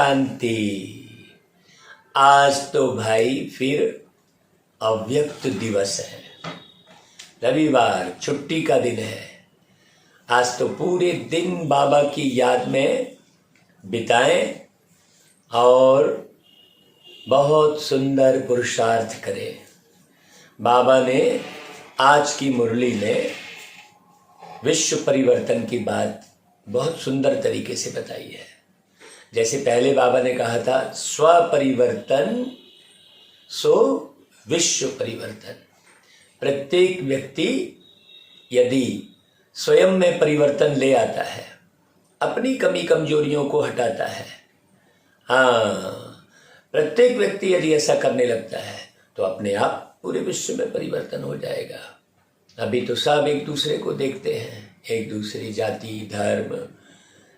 शांति। आज तो भाई फिर अव्यक्त दिवस है, रविवार छुट्टी का दिन है। आज तो पूरे दिन बाबा की याद में बिताएं और बहुत सुंदर पुरुषार्थ करें। बाबा ने आज की मुरली में विश्व परिवर्तन की बात बहुत सुंदर तरीके से बताई है। जैसे पहले बाबा ने कहा था, स्व परिवर्तन सो विश्व परिवर्तन। प्रत्येक व्यक्ति यदि स्वयं में परिवर्तन ले आता है, अपनी कमी कमजोरियों को हटाता है, प्रत्येक व्यक्ति यदि ऐसा करने लगता है तो अपने आप पूरे विश्व में परिवर्तन हो जाएगा। अभी तो सब एक दूसरे को देखते हैं, एक दूसरी जाति धर्म,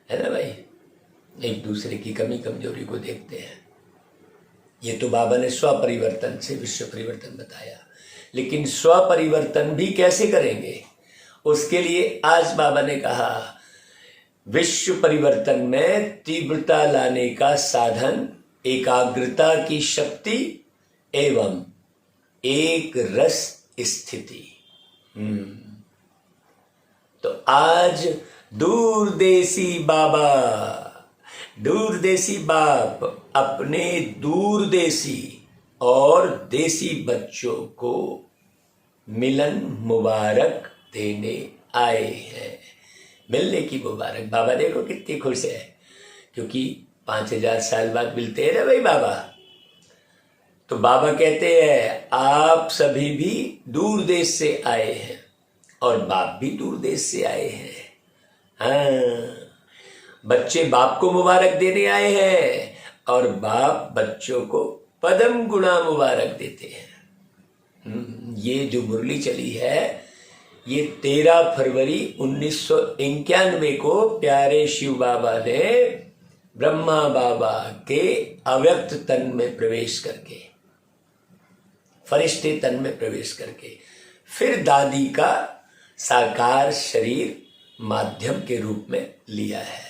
है ना भाई, एक दूसरे की कमी कमजोरी को देखते हैं। ये तो बाबा ने स्व परिवर्तन से विश्व परिवर्तन बताया, लेकिन स्व परिवर्तन भी कैसे करेंगे, उसके लिए आज बाबा ने कहा विश्व परिवर्तन में तीव्रता लाने का साधन एकाग्रता की शक्ति एवं एक रस स्थिति। तो आज दूरदेशी बाप अपने दूरदेशी और देशी बच्चों को मिलन मुबारक देने आए हैं। मिलने की मुबारक। बाबा देखो कितनी खुश है, क्योंकि 5000 साल बाद मिलते हैं ना भाई बाबा। तो बाबा कहते हैं आप सभी भी दूर देश से आए हैं और बाप भी दूर देश से आए हैं। बच्चे बाप को मुबारक देने आए हैं और बाप बच्चों को पदम गुणा मुबारक देते हैं। ये जो मुरली चली है, ये 13 फरवरी 1991 को प्यारे शिव बाबा ने ब्रह्मा बाबा के अव्यक्त तन में प्रवेश करके, फरिश्ते तन में प्रवेश करके, फिर दादी का साकार शरीर माध्यम के रूप में लिया है।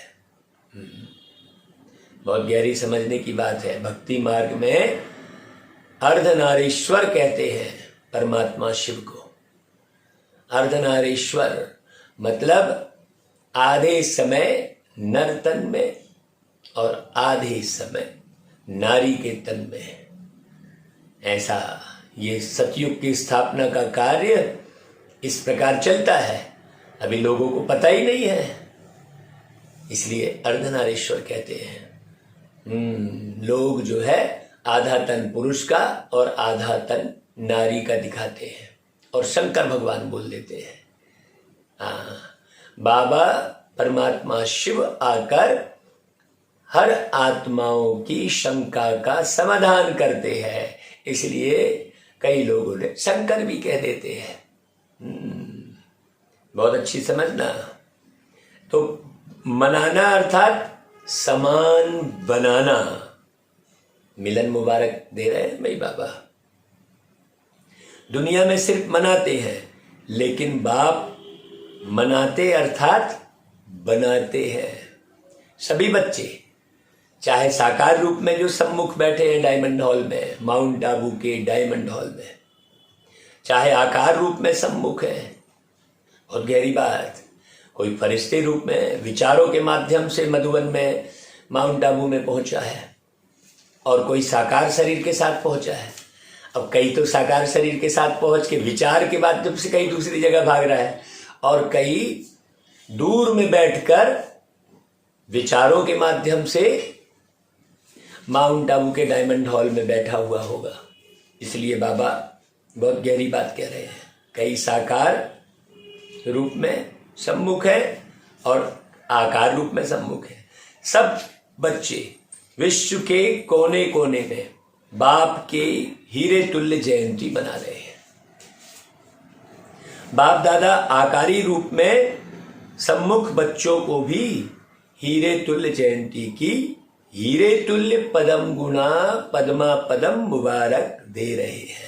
बहुत गहरी समझने की बात है। भक्ति मार्ग में अर्धनारीश्वर कहते हैं परमात्मा शिव को। अर्धनारीश्वर मतलब आधे समय नर तन में और आधे समय नारी के तन में। ऐसा ये सतयुग की स्थापना का कार्य इस प्रकार चलता है, अभी लोगों को पता ही नहीं है, इसलिए अर्धनारीश्वर कहते हैं। लोग जो है आधा तन पुरुष का और आधा तन नारी का दिखाते हैं और शंकर भगवान बोल देते हैं। बाबा परमात्मा शिव आकर हर आत्माओं की शंका का समाधान करते हैं, इसलिए कई लोगों ने शंकर भी कह देते हैं। बहुत अच्छी समझना। तो मनाना अर्थात समान बनाना। मिलन मुबारक दे रहे हैं भाई बाबा। दुनिया में सिर्फ मनाते हैं, लेकिन बाप मनाते अर्थात बनाते हैं। सभी बच्चे, चाहे साकार रूप में जो सम्मुख बैठे हैं डायमंड हॉल में, माउंट आबू के डायमंड हॉल में, चाहे आकार रूप में सम्मुख है, बहुत गहरी बात, कोई फरिश्ते रूप में विचारों के माध्यम से मधुबन में माउंट आबू में पहुंचा है, और कोई साकार शरीर के साथ पहुंचा है। अब कई तो साकार शरीर के साथ पहुंच के विचार के माध्यम से कहीं दूसरी जगह भाग रहा है, और कई दूर में बैठकर विचारों के माध्यम से माउंट आबू के डायमंड हॉल में बैठा हुआ होगा। इसलिए बाबा बहुत गहरी बात कह रहे हैं। कई साकार रूप में सम्मुख है और आकार रूप में सम्मुख है। सब बच्चे विश्व के कोने कोने में बाप के हीरे तुल्य जयंती मना रहे हैं। बाप दादा आकारी रूप में सम्मुख बच्चों को भी हीरे तुल्य जयंती की हीरे तुल्य पदम गुणा पद्मा पदम मुबारक दे रहे हैं।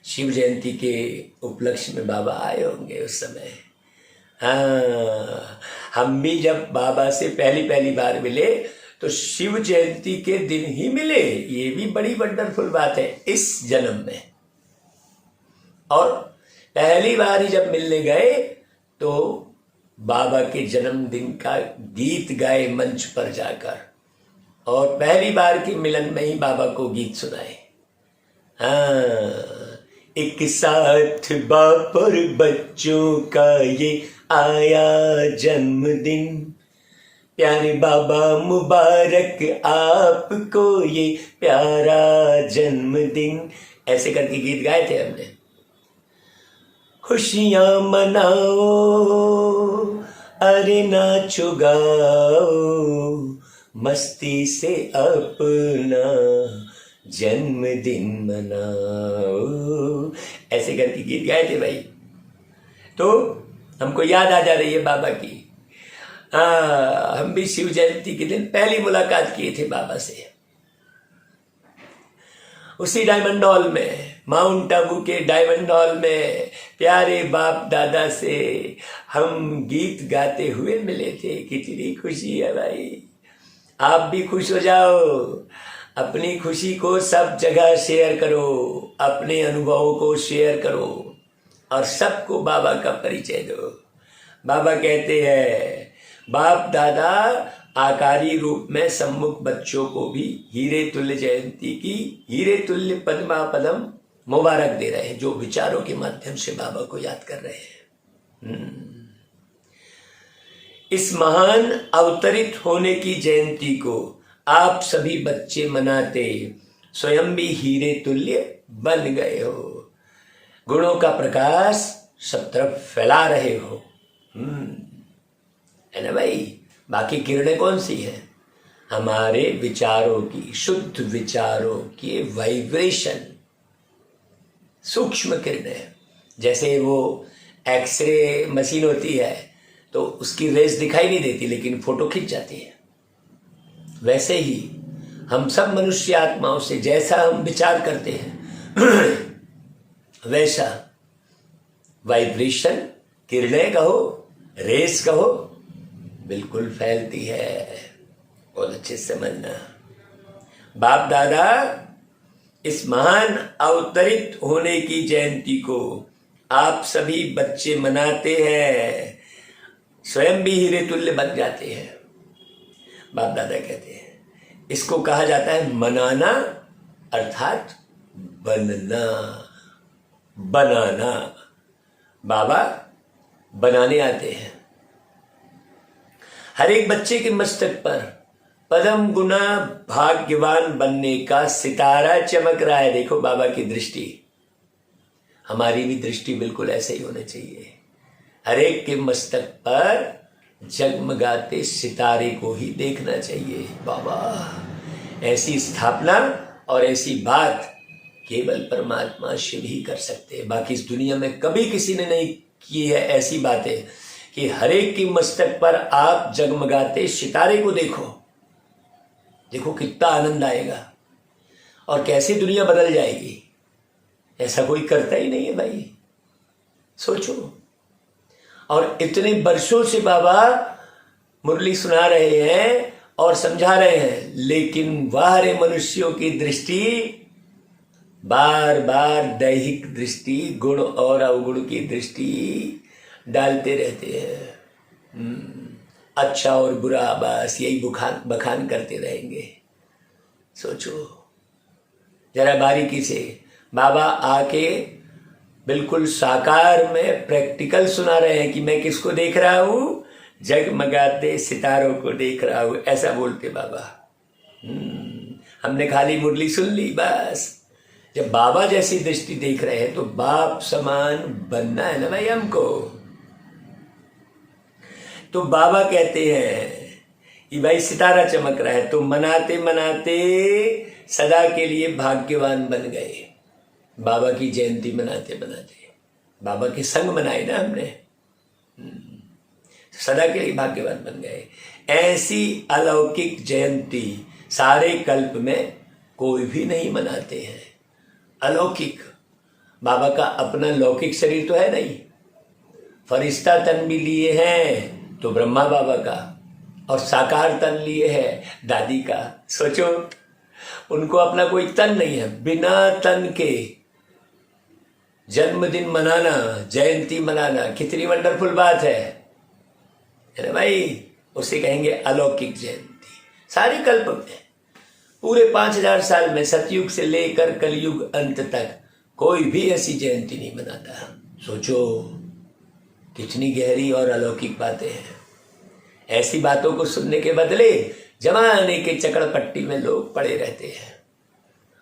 शिव जयंती के उपलक्ष्य में बाबा आए होंगे उस समय। हाँ, हम भी जब बाबा से पहली पहली बार मिले तो शिव जयंती के दिन ही मिले। ये भी बड़ी वंडरफुल बात है इस जन्म में। और पहली बार ही जब मिलने गए तो बाबा के जन्मदिन का गीत गाए मंच पर जाकर, और पहली बार की मिलन में ही बाबा को गीत सुनाए। हाँ, एक साथ बाप और बच्चों का ये आया जन्मदिन, प्यारे बाबा मुबारक आपको ये प्यारा जन्मदिन। ऐसे करके गीत गाए थे हमने। खुशियां मनाओ, अरे नाचो गाओ, मस्ती से अपना जन्मदिन मनाओ। ऐसे करके गीत गाए थे भाई। तो हमको याद आ जा रही है बाबा की। हम भी शिव जयंती के दिन पहली मुलाकात किए थे बाबा से, उसी डायमंड हॉल में, माउंट आबू के डायमंड हॉल में प्यारे बाप दादा से हम गीत गाते हुए मिले थे। कितनी खुशी है भाई। आप भी खुश हो जाओ, अपनी खुशी को सब जगह शेयर करो, अपने अनुभवों को शेयर करो और सबको बाबा का परिचय दो। बाबा कहते हैं बाप दादा आकारी रूप में सम्मुख बच्चों को भी हीरे तुल्य जयंती की हीरे तुल्य पद्मा पदम मुबारक दे रहे हैं, जो विचारों के माध्यम से बाबा को याद कर रहे हैं। इस महान अवतरित होने की जयंती को आप सभी बच्चे मनाते स्वयं भी हीरे तुल्य बन गए हो, गुणों का प्रकाश सब तरफ फैला रहे हो। है ना भाई। बाकी किरणें कौन सी हैं? हमारे विचारों की, शुद्ध विचारों की वाइब्रेशन, सूक्ष्म किरणें। जैसे वो एक्सरे मशीन होती है तो उसकी रेस दिखाई नहीं देती लेकिन फोटो खिंच जाती है, वैसे ही हम सब मनुष्य आत्माओं से जैसा हम विचार करते हैं वैसा वाइब्रेशन, किरणें कहो, रेस कहो, बिल्कुल फैलती है। बहुत अच्छे से समझना। बाप दादा इस महान अवतरित होने की जयंती को आप सभी बच्चे मनाते हैं, स्वयं भी हीरे तुल्य बन जाते हैं। बाप दादा कहते हैं इसको कहा जाता है मनाना, अर्थात बनना, बनाना। बाबा बनाने आते हैं। हर एक बच्चे के मस्तक पर परम गुना भाग्यवान बनने का सितारा चमक रहा है। देखो बाबा की दृष्टि, हमारी भी दृष्टि बिल्कुल ऐसे ही होनी चाहिए। हर एक के मस्तक पर जगमगाते सितारे को ही देखना चाहिए। बाबा ऐसी स्थापना और ऐसी बात केवल परमात्मा शिव ही कर सकते हैं। बाकी इस दुनिया में कभी किसी ने नहीं की है ऐसी बातें कि हर एक की मस्तक पर आप जगमगाते सितारे को देखो। देखो कितना आनंद आएगा और कैसी दुनिया बदल जाएगी। ऐसा कोई करता ही नहीं है भाई, सोचो। और इतने वर्षों से बाबा मुरली सुना रहे हैं और समझा रहे हैं, लेकिन बाहरी मनुष्यों की दृष्टि बार बार दैहिक दृष्टि, गुण और अवगुण की दृष्टि डालते रहते हैं। अच्छा और बुरा बस यही बखान करते रहेंगे। सोचो जरा बारीकी से। बाबा आके बिल्कुल साकार में प्रैक्टिकल सुना रहे हैं कि मैं किसको देख रहा हूं, जगमगाते सितारों को देख रहा हूं, ऐसा बोलते बाबा। हमने खाली मुरली सुन ली बस। जब बाबा जैसी दृष्टि देख रहे हैं तो बाप समान बनना है ना भाई हमको। तो बाबा कहते हैं कि भाई सितारा चमक रहा है, तो मनाते मनाते सदा के लिए भाग्यवान बन गए। बाबा की जयंती मनाते मनाते बाबा के संग मनाए ना हमने, सदा के लिए भाग्यवान बन गए। ऐसी अलौकिक जयंती सारे कल्प में कोई भी नहीं मनाते हैं। अलौकिक, बाबा का अपना लौकिक शरीर तो है नहीं, फरिश्ता तन भी लिए हैं तो ब्रह्मा बाबा का, और साकार तन लिए है दादी का। सोचो, उनको अपना कोई तन नहीं है, बिना तन के जन्मदिन मनाना, जयंती मनाना कितनी वंडरफुल बात है ना भाई। उसे कहेंगे अलौकिक जयंती। सारे कल्प में, पूरे 5000 साल में, सतयुग से लेकर कलयुग अंत तक कोई भी ऐसी जयंती नहीं मनाता। सोचो कितनी गहरी और अलौकिक बातें हैं। ऐसी बातों को सुनने के बदले जमाने के चकड़पट्टी में लोग पड़े रहते हैं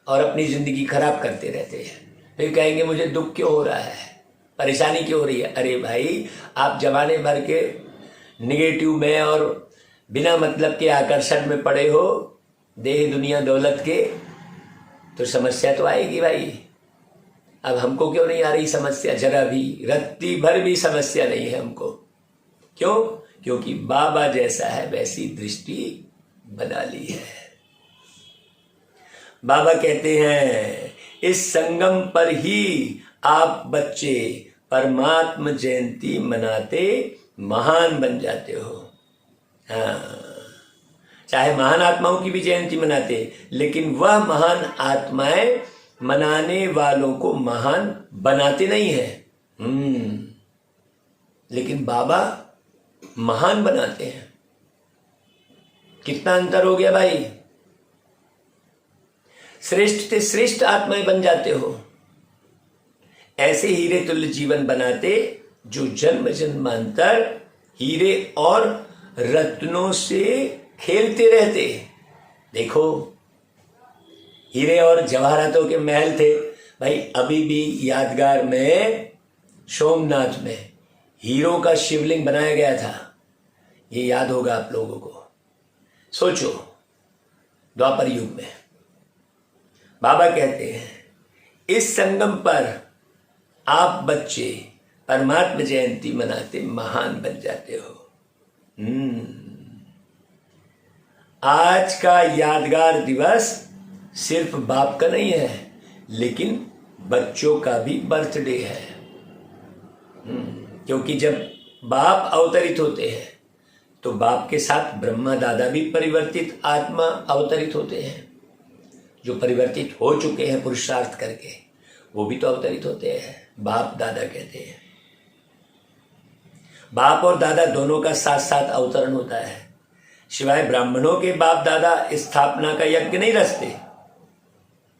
और अपनी जिंदगी खराब करते रहते हैं। फिर कहेंगे मुझे दुख क्यों हो रहा है, परेशानी क्यों हो रही है। अरे भाई, आप जमाने भर के निगेटिव में और बिना मतलब के आकर्षण में पड़े हो, देह दुनिया दौलत के, तो समस्या तो आएगी भाई। अब हमको क्यों नहीं आ रही समस्या, जरा भी, रत्ती भर भी समस्या नहीं है हमको। क्यों? क्योंकि बाबा जैसा है वैसी दृष्टि बना ली है। बाबा कहते हैं इस संगम पर ही आप बच्चे परमात्मा जयंती मनाते महान बन जाते हो। हाँ, चाहे महान आत्माओं की भी जयंती मनाते, लेकिन वह महान आत्माएं मनाने वालों को महान बनाते नहीं है। लेकिन बाबा महान बनाते हैं। कितना अंतर हो गया भाई। श्रेष्ठ से श्रेष्ठ आत्माएं बन जाते हो। ऐसे हीरे तुल्य जीवन बनाते जो जन्म जन्मांतर हीरे और रत्नों से खेलते रहते। देखो, हीरे और जवाहरातों के महल थे भाई। अभी भी यादगार में सोमनाथ में हीरो का शिवलिंग बनाया गया था, ये याद होगा आप लोगों को। सोचो, द्वापर युग में बाबा कहते हैं इस संगम पर आप बच्चे परमात्मा जयंती मनाते महान बन जाते हो। आज का यादगार दिवस सिर्फ बाप का नहीं है, लेकिन बच्चों का भी बर्थडे है। क्योंकि जब बाप अवतरित होते हैं तो बाप के साथ ब्रह्मा दादा भी परिवर्तित आत्मा अवतरित होते हैं। जो परिवर्तित हो चुके हैं पुरुषार्थ करके, वो भी तो अवतरित होते हैं। बाप दादा कहते हैं। बाप और दादा दोनों का साथ साथ अवतरण होता है। सिवाय ब्राह्मणों के बाप दादा स्थापना का यज्ञ नहीं रचते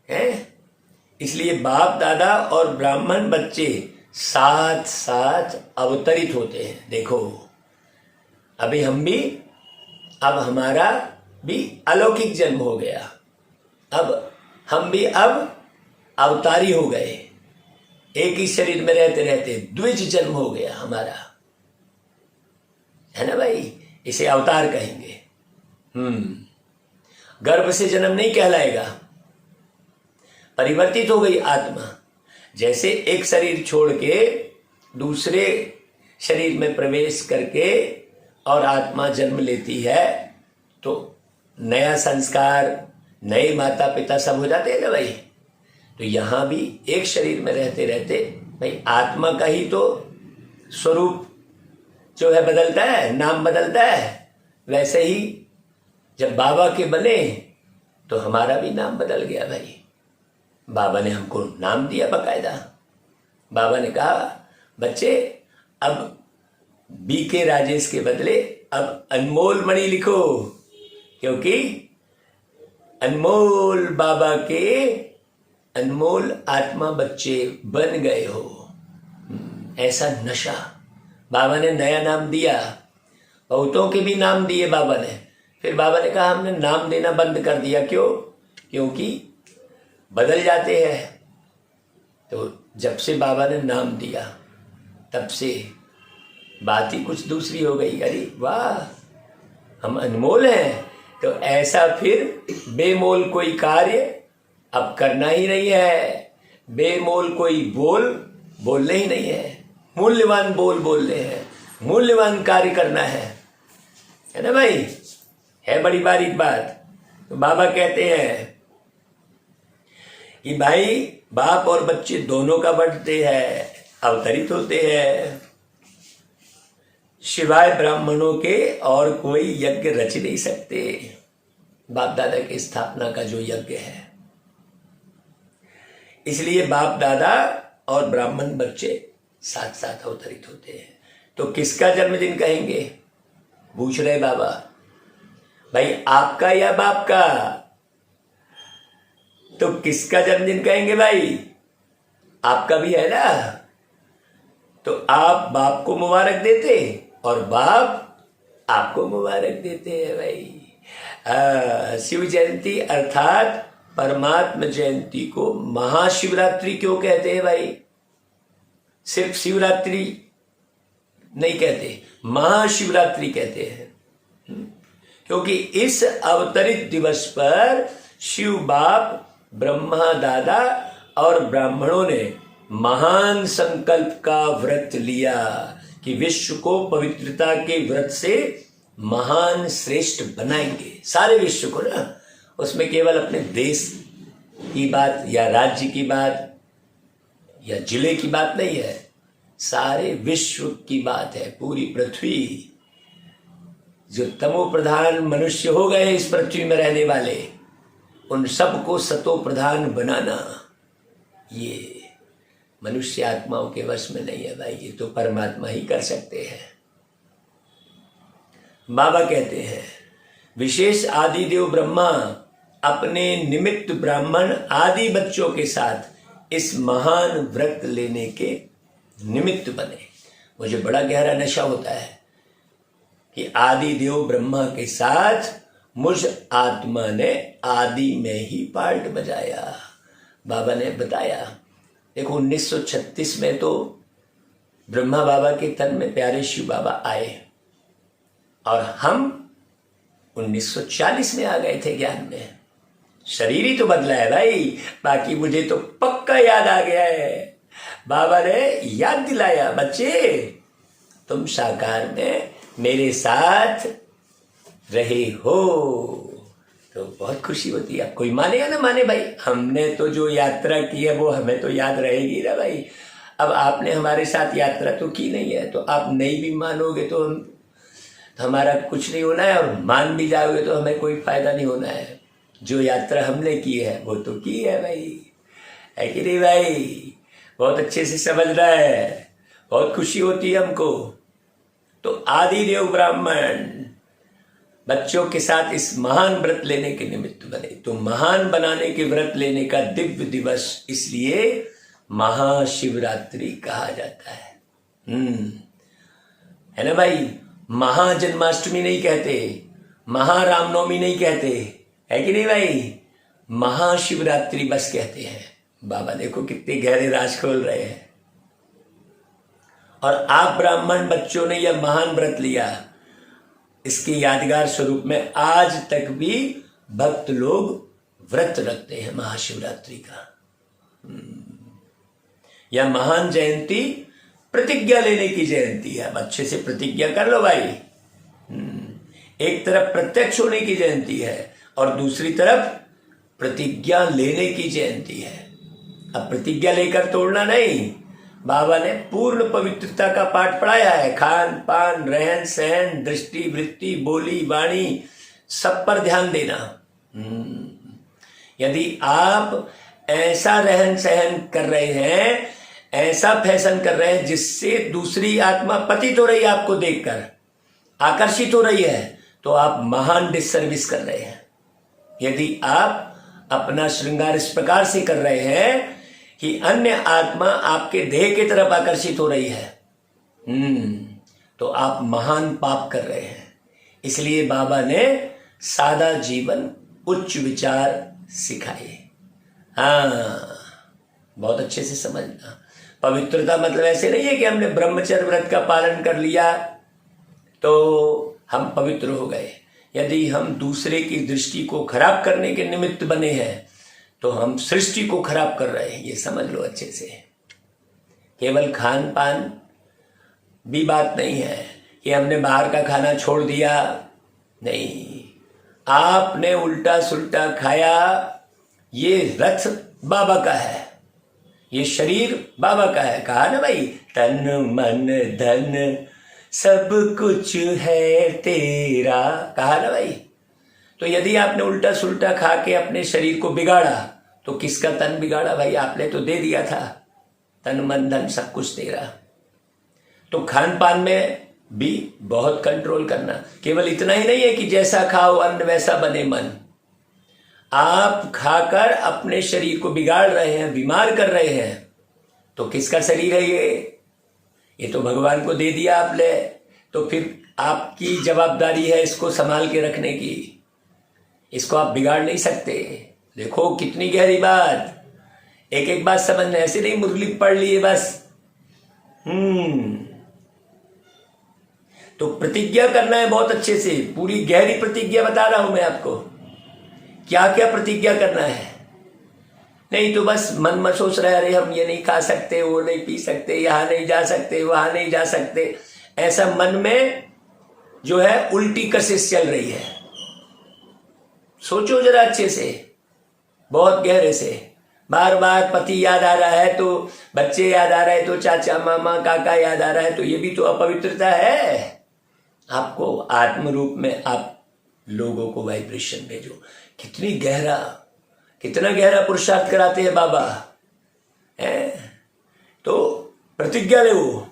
हैं। इसलिए बाप दादा और ब्राह्मण बच्चे साथ साथ अवतरित होते हैं। देखो, अभी हम भी, अब हमारा भी अलौकिक जन्म हो गया। अब हम भी अब अवतारी हो गए। एक ही शरीर में रहते रहते द्विज जन्म हो गया हमारा, है ना भाई। इसे अवतार कहेंगे। गर्भ से जन्म नहीं कहलाएगा, परिवर्तित हो गई आत्मा। जैसे एक शरीर छोड़ के दूसरे शरीर में प्रवेश करके और आत्मा जन्म लेती है, तो नया संस्कार, नए माता पिता सब हो जाते हैं ना भाई। तो यहां भी एक शरीर में रहते रहते भाई आत्मा का ही तो स्वरूप जो है बदलता है, नाम बदलता है। वैसे ही जब बाबा के बने तो हमारा भी नाम बदल गया भाई। बाबा ने हमको नाम दिया बकायदा। बाबा ने कहा बच्चे, अब बीके राजेश के बदले अब अनमोल मणि लिखो, क्योंकि अनमोल बाबा के अनमोल आत्मा बच्चे बन गए हो। ऐसा नशा बाबा ने नया नाम दिया। बहुतों के भी नाम दिए बाबा ने। फिर बाबा ने कहा हमने नाम देना बंद कर दिया। क्यों? क्योंकि बदल जाते हैं। तो जब से बाबा ने नाम दिया तब से बात ही कुछ दूसरी हो गई। अरे वाह, हम अनमोल हैं, तो ऐसा फिर बेमोल कोई कार्य अब करना ही नहीं है। बेमोल कोई बोल बोलने ही नहीं है। मूल्यवान बोल बोलने हैं, मूल्यवान कार्य करना है ना भाई। है बड़ी बारीक बात। तो बाबा कहते हैं कि भाई बाप और बच्चे दोनों का बर्थडे है, अवतरित होते हैं। शिवाय ब्राह्मणों के और कोई यज्ञ रच नहीं सकते। बाप दादा की स्थापना का जो यज्ञ है, इसलिए बाप दादा और ब्राह्मण बच्चे साथ साथ अवतरित होते हैं। तो किसका जन्मदिन कहेंगे? पूछ रहे बाबा, भाई आपका या बाप का? तो किसका जन्मदिन कहेंगे भाई? आपका भी है ना। तो आप बाप को मुबारक देते और बाप आपको मुबारक देते हैं भाई। शिव जयंती अर्थात परमात्मा जयंती को महाशिवरात्रि क्यों कहते हैं भाई? सिर्फ शिवरात्रि नहीं कहते, महाशिवरात्रि कहते हैं, क्योंकि इस अवतरित दिवस पर शिव बाप, ब्रह्मा दादा और ब्राह्मणों ने महान संकल्प का व्रत लिया कि विश्व को पवित्रता के व्रत से महान श्रेष्ठ बनाएंगे। सारे विश्व को ना, उसमें केवल अपने देश की बात या राज्य की बात या जिले की बात नहीं है, सारे विश्व की बात है। पूरी पृथ्वी, जो तमो प्रधान मनुष्य हो गए इस पृथ्वी में रहने वाले, उन सबको सतो प्रधान बनाना ये मनुष्य आत्माओं के वश में नहीं है भाई, ये तो परमात्मा ही कर सकते हैं। बाबा कहते हैं विशेष आदि देव ब्रह्मा अपने निमित्त ब्राह्मण आदि बच्चों के साथ इस महान व्रत लेने के निमित्त बने। मुझे बड़ा गहरा नशा होता है कि आदि देव ब्रह्मा के साथ मुझ आत्मा ने आदि में ही पार्ट बजाया। बाबा ने बताया, देखो 1936 में तो ब्रह्मा बाबा के तन में प्यारे शिव बाबा आए और हम 1940 में आ गए थे ज्ञान में। शरीर ही तो बदला है भाई, बाकी मुझे तो पक्का याद आ गया है। बाबा ने याद दिलाया, बच्चे तुम साकार में मेरे साथ रहे हो। तो बहुत खुशी होती है। कोई माने या ना माने भाई, हमने तो जो यात्रा की है वो हमें तो याद रहेगी ना भाई। अब आपने हमारे साथ यात्रा तो की नहीं है, तो आप नहीं भी मानोगे तो हमारा कुछ नहीं होना है, और मान भी जाओगे तो हमें कोई फायदा नहीं होना है। जो यात्रा हमने की है वो तो की है भाई, है कि नहीं भाई? बहुत अच्छे से समझ रहा है, बहुत खुशी होती है हमको। तो आदि देव ब्राह्मण बच्चों के साथ इस महान व्रत लेने के निमित्त बने। तो महान बनाने के व्रत लेने का दिव्य दिवस इसलिए महाशिवरात्रि कहा जाता है। है ना भाई? महाजन्माष्टमी नहीं कहते, महारामनवमी नहीं कहते, है कि नहीं भाई? महाशिवरात्रि बस कहते हैं। बाबा देखो कितने गहरे राज खोल रहे हैं। और आप ब्राह्मण बच्चों ने यह महान व्रत लिया, इसके यादगार स्वरूप में आज तक भी भक्त लोग व्रत रखते हैं महाशिवरात्रि का। यह महान जयंती प्रतिज्ञा लेने की जयंती है। अब अच्छे से प्रतिज्ञा कर लो भाई। एक तरफ प्रत्यक्ष होने की जयंती है और दूसरी तरफ प्रतिज्ञा लेने की जयंती है। अब प्रतिज्ञा लेकर तोड़ना नहीं, बाबा ने पूर्ण पवित्रता का पाठ पढ़ाया है। खान पान, रहन सहन, दृष्टि, वृत्ति, बोली, वाणी, सब पर ध्यान देना। यदि आप ऐसा रहन सहन कर रहे हैं, ऐसा फैशन कर रहे हैं जिससे दूसरी आत्मा पतित हो रही है, आपको देखकर आकर्षित हो रही है, तो आप महान डिससर्विस कर रहे हैं। यदि आप अपना श्रृंगार इस प्रकार से कर रहे हैं कि अन्य आत्मा आपके देह की तरफ आकर्षित हो रही है, तो आप महान पाप कर रहे हैं। इसलिए बाबा ने सादा जीवन, उच्च विचार सिखाए। हाँ, बहुत अच्छे से समझना। पवित्रता मतलब ऐसे नहीं है कि हमने ब्रह्मचर्य व्रत का पालन कर लिया तो हम पवित्र हो गए। यदि हम दूसरे की दृष्टि को खराब करने के निमित्त बने हैं तो हम सृष्टि को खराब कर रहे हैं, ये समझ लो अच्छे से। केवल खान पान भी बात नहीं है कि हमने बाहर का खाना छोड़ दिया, नहीं, आपने उल्टा सुल्टा खाया। ये रथ बाबा का है, ये शरीर बाबा का है। कहा ना भाई, तन मन धन सब कुछ है तेरा, कहा ना भाई। तो यदि आपने उल्टा सुल्टा खा के अपने शरीर को बिगाड़ा तो किसका तन बिगाड़ा भाई? आपने तो दे दिया था, तन मन धन सब कुछ तेरा। तो खान पान में भी बहुत कंट्रोल करना। केवल इतना ही नहीं है कि जैसा खाओ अन्न वैसा बने मन। आप खाकर अपने शरीर को बिगाड़ रहे हैं, बीमार कर रहे हैं, तो किसका शरीर है ये तो भगवान को दे दिया आपने। तो फिर आपकी जवाबदारी है इसको संभाल के रखने की। इसको आप बिगाड़ नहीं सकते। देखो कितनी गहरी बात, एक एक बात समझना, ऐसे नहीं मुरली पढ़ लिए बस। तो प्रतिज्ञा करना है बहुत अच्छे से, पूरी गहरी प्रतिज्ञा बता रहा हूं मैं आपको, क्या क्या प्रतिज्ञा करना है। नहीं तो बस मन में सोच रहे अरे हम ये नहीं खा सकते, वो नहीं पी सकते, यहां नहीं जा सकते, वहां नहीं जा सकते, ऐसा मन में जो है उल्टी कशिश चल रही है। सोचो जरा अच्छे से, बहुत गहरे से। बार बार पति याद आ रहा है तो बच्चे याद आ रहे हैं तो चाचा मामा काका याद आ रहा है, तो ये भी तो अपवित्रता है। आपको आत्म रूप में आप लोगों को वाइब्रेशन भेजो। कितना गहरा पुरुषार्थ कराते हैं बाबा है। तो प्रतिज्ञा ले, वो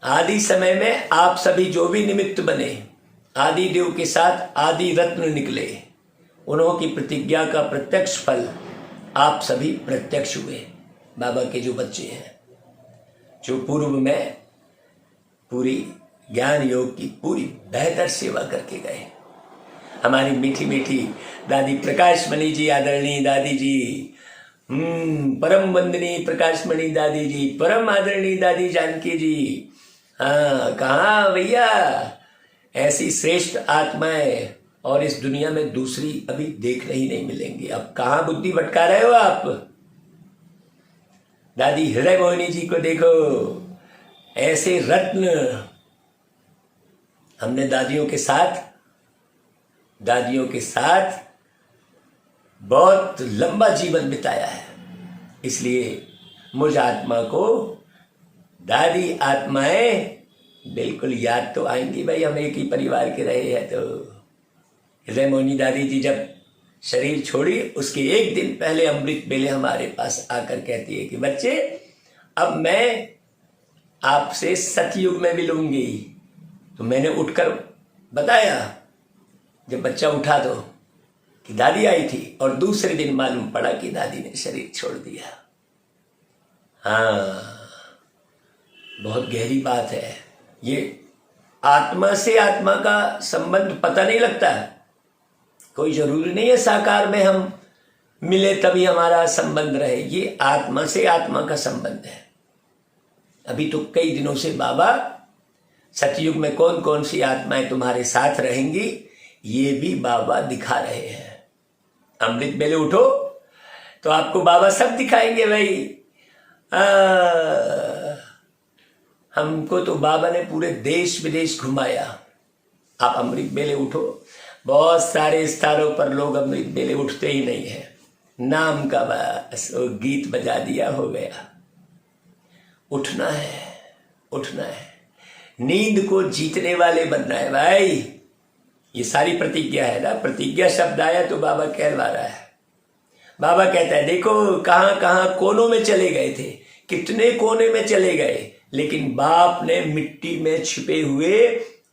आदि समय में आप सभी जो भी निमित्त बने, आदि देव के साथ आदि रत्न निकले, उन्हों की प्रतिज्ञा का प्रत्यक्ष फल आप सभी प्रत्यक्ष हुए। बाबा के जो बच्चे हैं, जो पूर्व में पूरी ज्ञान योग की पूरी बेहतर सेवा करके गए। हमारी मीठी मीठी दादी प्रकाश मणि जी, आदरणीय दादी जी, परम वंदनीय प्रकाश मणि दादी जी, परम आदरणीय दादी जानकी जी। हाँ, कहाँ भैया ऐसी श्रेष्ठ आत्माएं और इस दुनिया में दूसरी अभी देखने ही नहीं मिलेंगी। अब कहाँ बुद्धि भटका रहे हो आप? दादी हृदय मोहिनी जी को देखो, ऐसे रत्न। हमने दादियों के साथ बहुत लंबा जीवन बिताया है, इसलिए मुझ आत्मा को दादी आत्माएं बिल्कुल याद तो आएंगी भाई। हम एक ही परिवार के रहे हैं। तो हृदय मोहिनी दादी जी जब शरीर छोड़ी उसके एक दिन पहले अमृत बेले हमारे पास आकर कहती है कि बच्चे अब मैं आपसे सतयुग में मिलूंगी। तो मैंने उठकर बताया, जब बच्चा उठा तो कि दादी आई थी, और दूसरे दिन मालूम पड़ा कि दादी ने शरीर छोड़ दिया। हाँ, बहुत गहरी बात है ये। आत्मा से आत्मा का संबंध पता नहीं लगता। कोई जरूरी नहीं है साकार में हम मिले तभी हमारा संबंध रहे। ये आत्मा से आत्मा का संबंध है। अभी तो कई दिनों से बाबा सतयुग में कौन कौन सी आत्माएं तुम्हारे साथ रहेंगी ये भी बाबा दिखा रहे हैं। अमृत बेले उठो तो आपको बाबा सब दिखाएंगे भाई। हमको तो बाबा ने पूरे देश विदेश घुमाया। आप अमृत बेले उठो। बहुत सारे स्थानों पर लोग अमृत बेले उठते ही नहीं है, नाम का बस वो गीत बजा दिया हो गया। उठना है, उठना है, नींद को जीतने वाले बनना है भाई। ये सारी प्रतिज्ञा है ना। प्रतिज्ञा शब्द आया तो बाबा कहलवा रहा है। बाबा कहता है देखो कहां कहां कोनों में चले गए थे, कितने कोने में चले गए, लेकिन बाप ने मिट्टी में छिपे हुए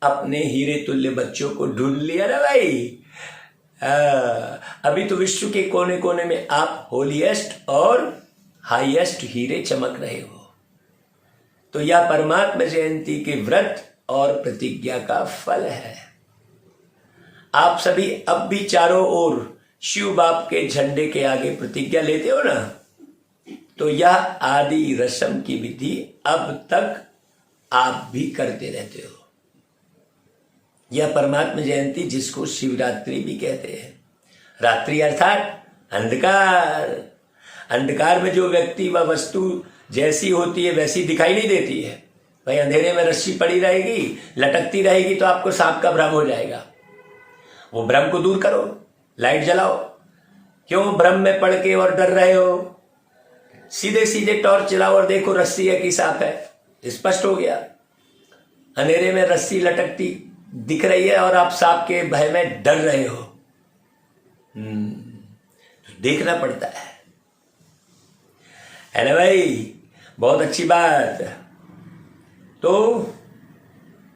अपने हीरे तुल्य बच्चों को ढूंढ लिया ना भाई। अभी तो विश्व के कोने कोने में आप होलीएस्ट और हाईएस्ट हीरे चमक रहे हो। तो यह परमात्मा जयंती के व्रत और प्रतिज्ञा का फल है। आप सभी अब भी चारों ओर शिव बाप के झंडे के आगे प्रतिज्ञा लेते हो ना, तो यह आदि रस्म की विधि अब तक आप भी करते रहते हो। यह परमात्मा जयंती जिसको शिवरात्रि भी कहते हैं, रात्रि अर्थात अंधकार। अंधकार में जो व्यक्ति व वस्तु जैसी होती है वैसी दिखाई नहीं देती है भाई। अंधेरे में रस्सी पड़ी रहेगी, लटकती रहेगी तो आपको सांप का भ्रम हो जाएगा। वो भ्रम को दूर करो, लाइट जलाओ। क्यों भ्रम में पड़ के और डर रहे हो? सीधे सीधे टॉर्च जलाओ और देखो रस्सी है कि सांप है, स्पष्ट हो गया। अंधेरे में रस्सी लटकती दिख रही है और आप सांप के भय में डर रहे हो। तो देखना पड़ता है ना भाई? बहुत अच्छी बात। तो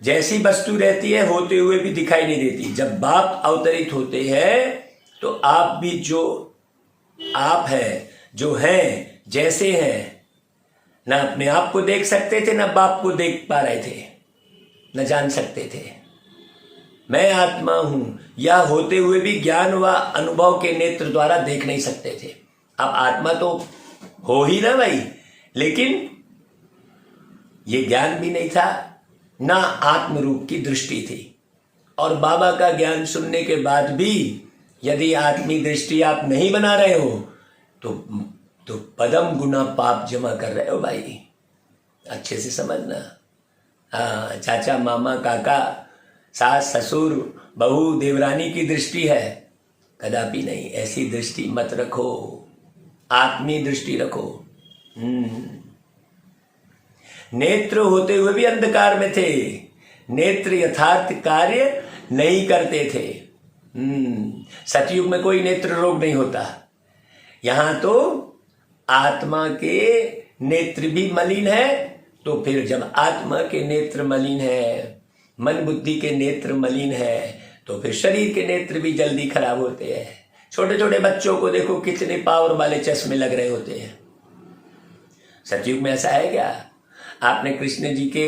जैसी वस्तु रहती है होते हुए भी दिखाई नहीं देती। जब बाप अवतरित होते हैं तो आप भी जो आप है, जो हैं, जैसे हैं, ना अपने आप को देख सकते थे, ना बाप को देख पा रहे थे, न जान सकते थे मैं आत्मा हूं, यह होते हुए भी ज्ञान व अनुभव के नेत्र द्वारा देख नहीं सकते थे। अब आत्मा तो हो ही ना भाई, लेकिन ये ज्ञान भी नहीं था, ना आत्म रूप की दृष्टि थी। और बाबा का ज्ञान सुनने के बाद भी यदि आत्मी दृष्टि आप नहीं बना रहे हो तो पदम गुना पाप जमा कर रहे हो भाई। अच्छे से समझना। हाँ, चाचा, मामा, काका, सास, ससुर, बहू, देवरानी की दृष्टि है, कदापि नहीं। ऐसी दृष्टि मत रखो, आत्मी दृष्टि रखो। नेत्र होते हुए भी अंधकार में थे, नेत्र यथार्थ कार्य नहीं करते थे। सतयुग में कोई नेत्र रोग नहीं होता। यहां तो आत्मा के नेत्र भी मलिन है, तो फिर जब आत्मा के नेत्र मलिन है, मन बुद्धि के नेत्र मलिन है, तो फिर शरीर के नेत्र भी जल्दी खराब होते हैं। छोटे छोटे बच्चों को देखो कितने पावर वाले चश्मे लग रहे होते हैं। सतयुग में ऐसा है क्या? आपने कृष्ण जी के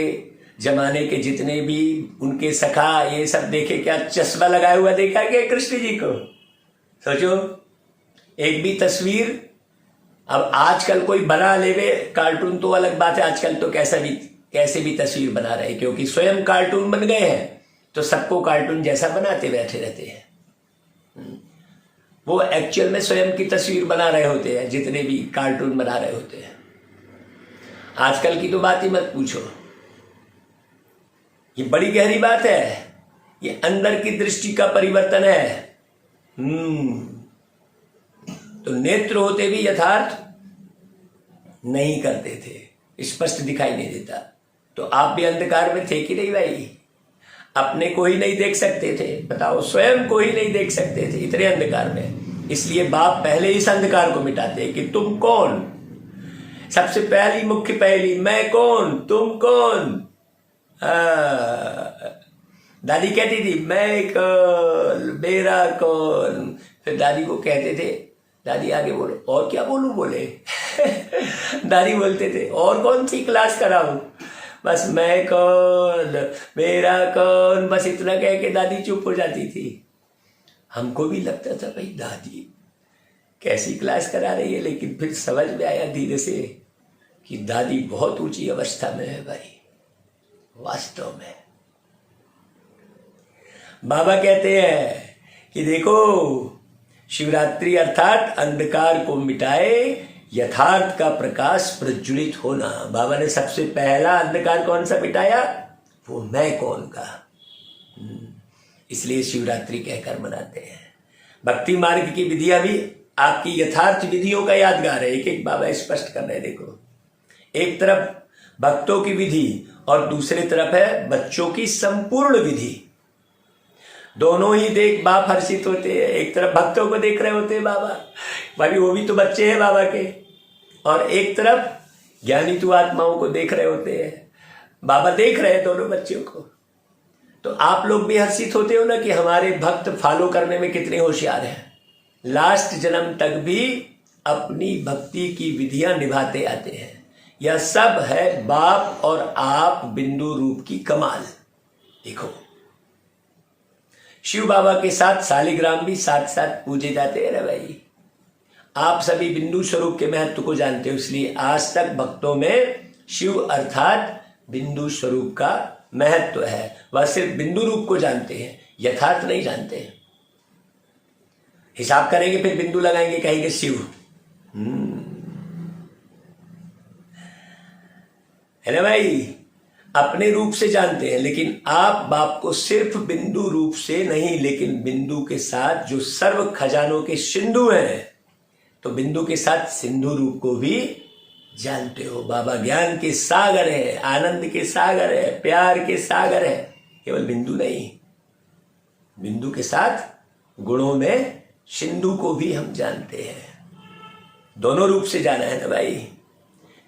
जमाने के जितने भी उनके सखा ये सब देखे क्या? चश्मा लगाया हुआ देखा क्या कृष्ण जी को? सोचो, एक भी तस्वीर। अब आजकल कोई बना लेवे कार्टून तो अलग बात है, आजकल तो कैसे भी तस्वीर बना रहे, क्योंकि स्वयं कार्टून बन गए हैं तो सबको कार्टून जैसा बनाते बैठे रहते हैं। वो एक्चुअल में स्वयं की तस्वीर बना रहे होते हैं, जितने भी कार्टून बना रहे होते हैं। आजकल की तो बात ही मत पूछो। ये बड़ी गहरी बात है, ये अंदर की दृष्टि का परिवर्तन है। तो नेत्र होते भी यथार्थ नहीं करते थे, स्पष्ट दिखाई नहीं देता। तो आप भी अंधकार में थे कि नहीं भाई? अपने को ही नहीं देख सकते थे, बताओ, स्वयं को ही नहीं देख सकते थे, इतने अंधकार में। इसलिए बाप पहले इस अंधकार को मिटाते कि तुम कौन। सबसे पहली मुख्य पहली, मैं कौन, तुम कौन। दादी कहती थी मैं कौन, मेरा कौन। फिर दादी को कहते थे, दादी आगे बोलो, और क्या बोलूं? बोले दादी बोलते थे और कौन सी क्लास कराऊं? बस मैं कौन, मेरा कौन, बस इतना कह के दादी चुप हो जाती थी। हमको भी लगता था भाई दादी कैसी क्लास करा रही है, लेकिन फिर समझ में आया धीरे से कि दादी बहुत ऊंची अवस्था में है भाई, वास्तव में। बाबा कहते हैं कि देखो, शिवरात्रि अर्थात अंधकार को मिटाए यथार्थ का प्रकाश प्रज्वलित होना। बाबा ने सबसे पहला अंधकार कौन सा मिटाया? वो मैं कौन का। इसलिए शिवरात्रि कहकर मनाते हैं। भक्ति मार्ग की विधियां भी आपकी यथार्थ विधियों का यादगार है। एक एक बाबा स्पष्ट कर रहे हैं। देखो, एक तरफ भक्तों की विधि और दूसरी तरफ है बच्चों की संपूर्ण विधि। दोनों ही देख बाप हर्षित होते हैं। एक तरफ भक्तों को देख रहे होते हैं बाबा, भाई वो भी तो बच्चे हैं बाबा के, और एक तरफ ज्ञानी तु आत्माओं को देख रहे होते हैं। बाबा देख रहे हैं दोनों बच्चों को। तो आप लोग भी हर्षित होते हो ना कि हमारे भक्त फॉलो करने में कितने होशियार हैं। लास्ट जन्म तक भी अपनी भक्ति की विधियां निभाते आते हैं। यह सब है बाप और आप बिंदु रूप की कमाल। देखो, शिव बाबा के साथ शालिग्राम भी साथ साथ पूजे जाते हैं ना भाई। आप सभी बिंदु स्वरूप के महत्व को जानते हो, इसलिए आज तक भक्तों में शिव अर्थात बिंदु स्वरूप का महत्व है। वह सिर्फ बिंदु रूप को जानते हैं, यथार्थ नहीं जानते हैं। हिसाब करेंगे फिर बिंदु लगाएंगे, कहेंगे शिव। है ना भाई? अपने रूप से जानते हैं, लेकिन आप बाप को सिर्फ बिंदु रूप से नहीं, लेकिन बिंदु के साथ जो सर्व खजानों के सिंधु हैं, तो बिंदु के साथ सिंधु रूप को भी जानते हो बाबा ज्ञान के सागर है, आनंद के सागर है, प्यार के सागर है। केवल बिंदु नहीं, बिंदु के साथ गुणों में सिंधु को भी हम जानते हैं। दोनों रूप से जाना है ना भाई।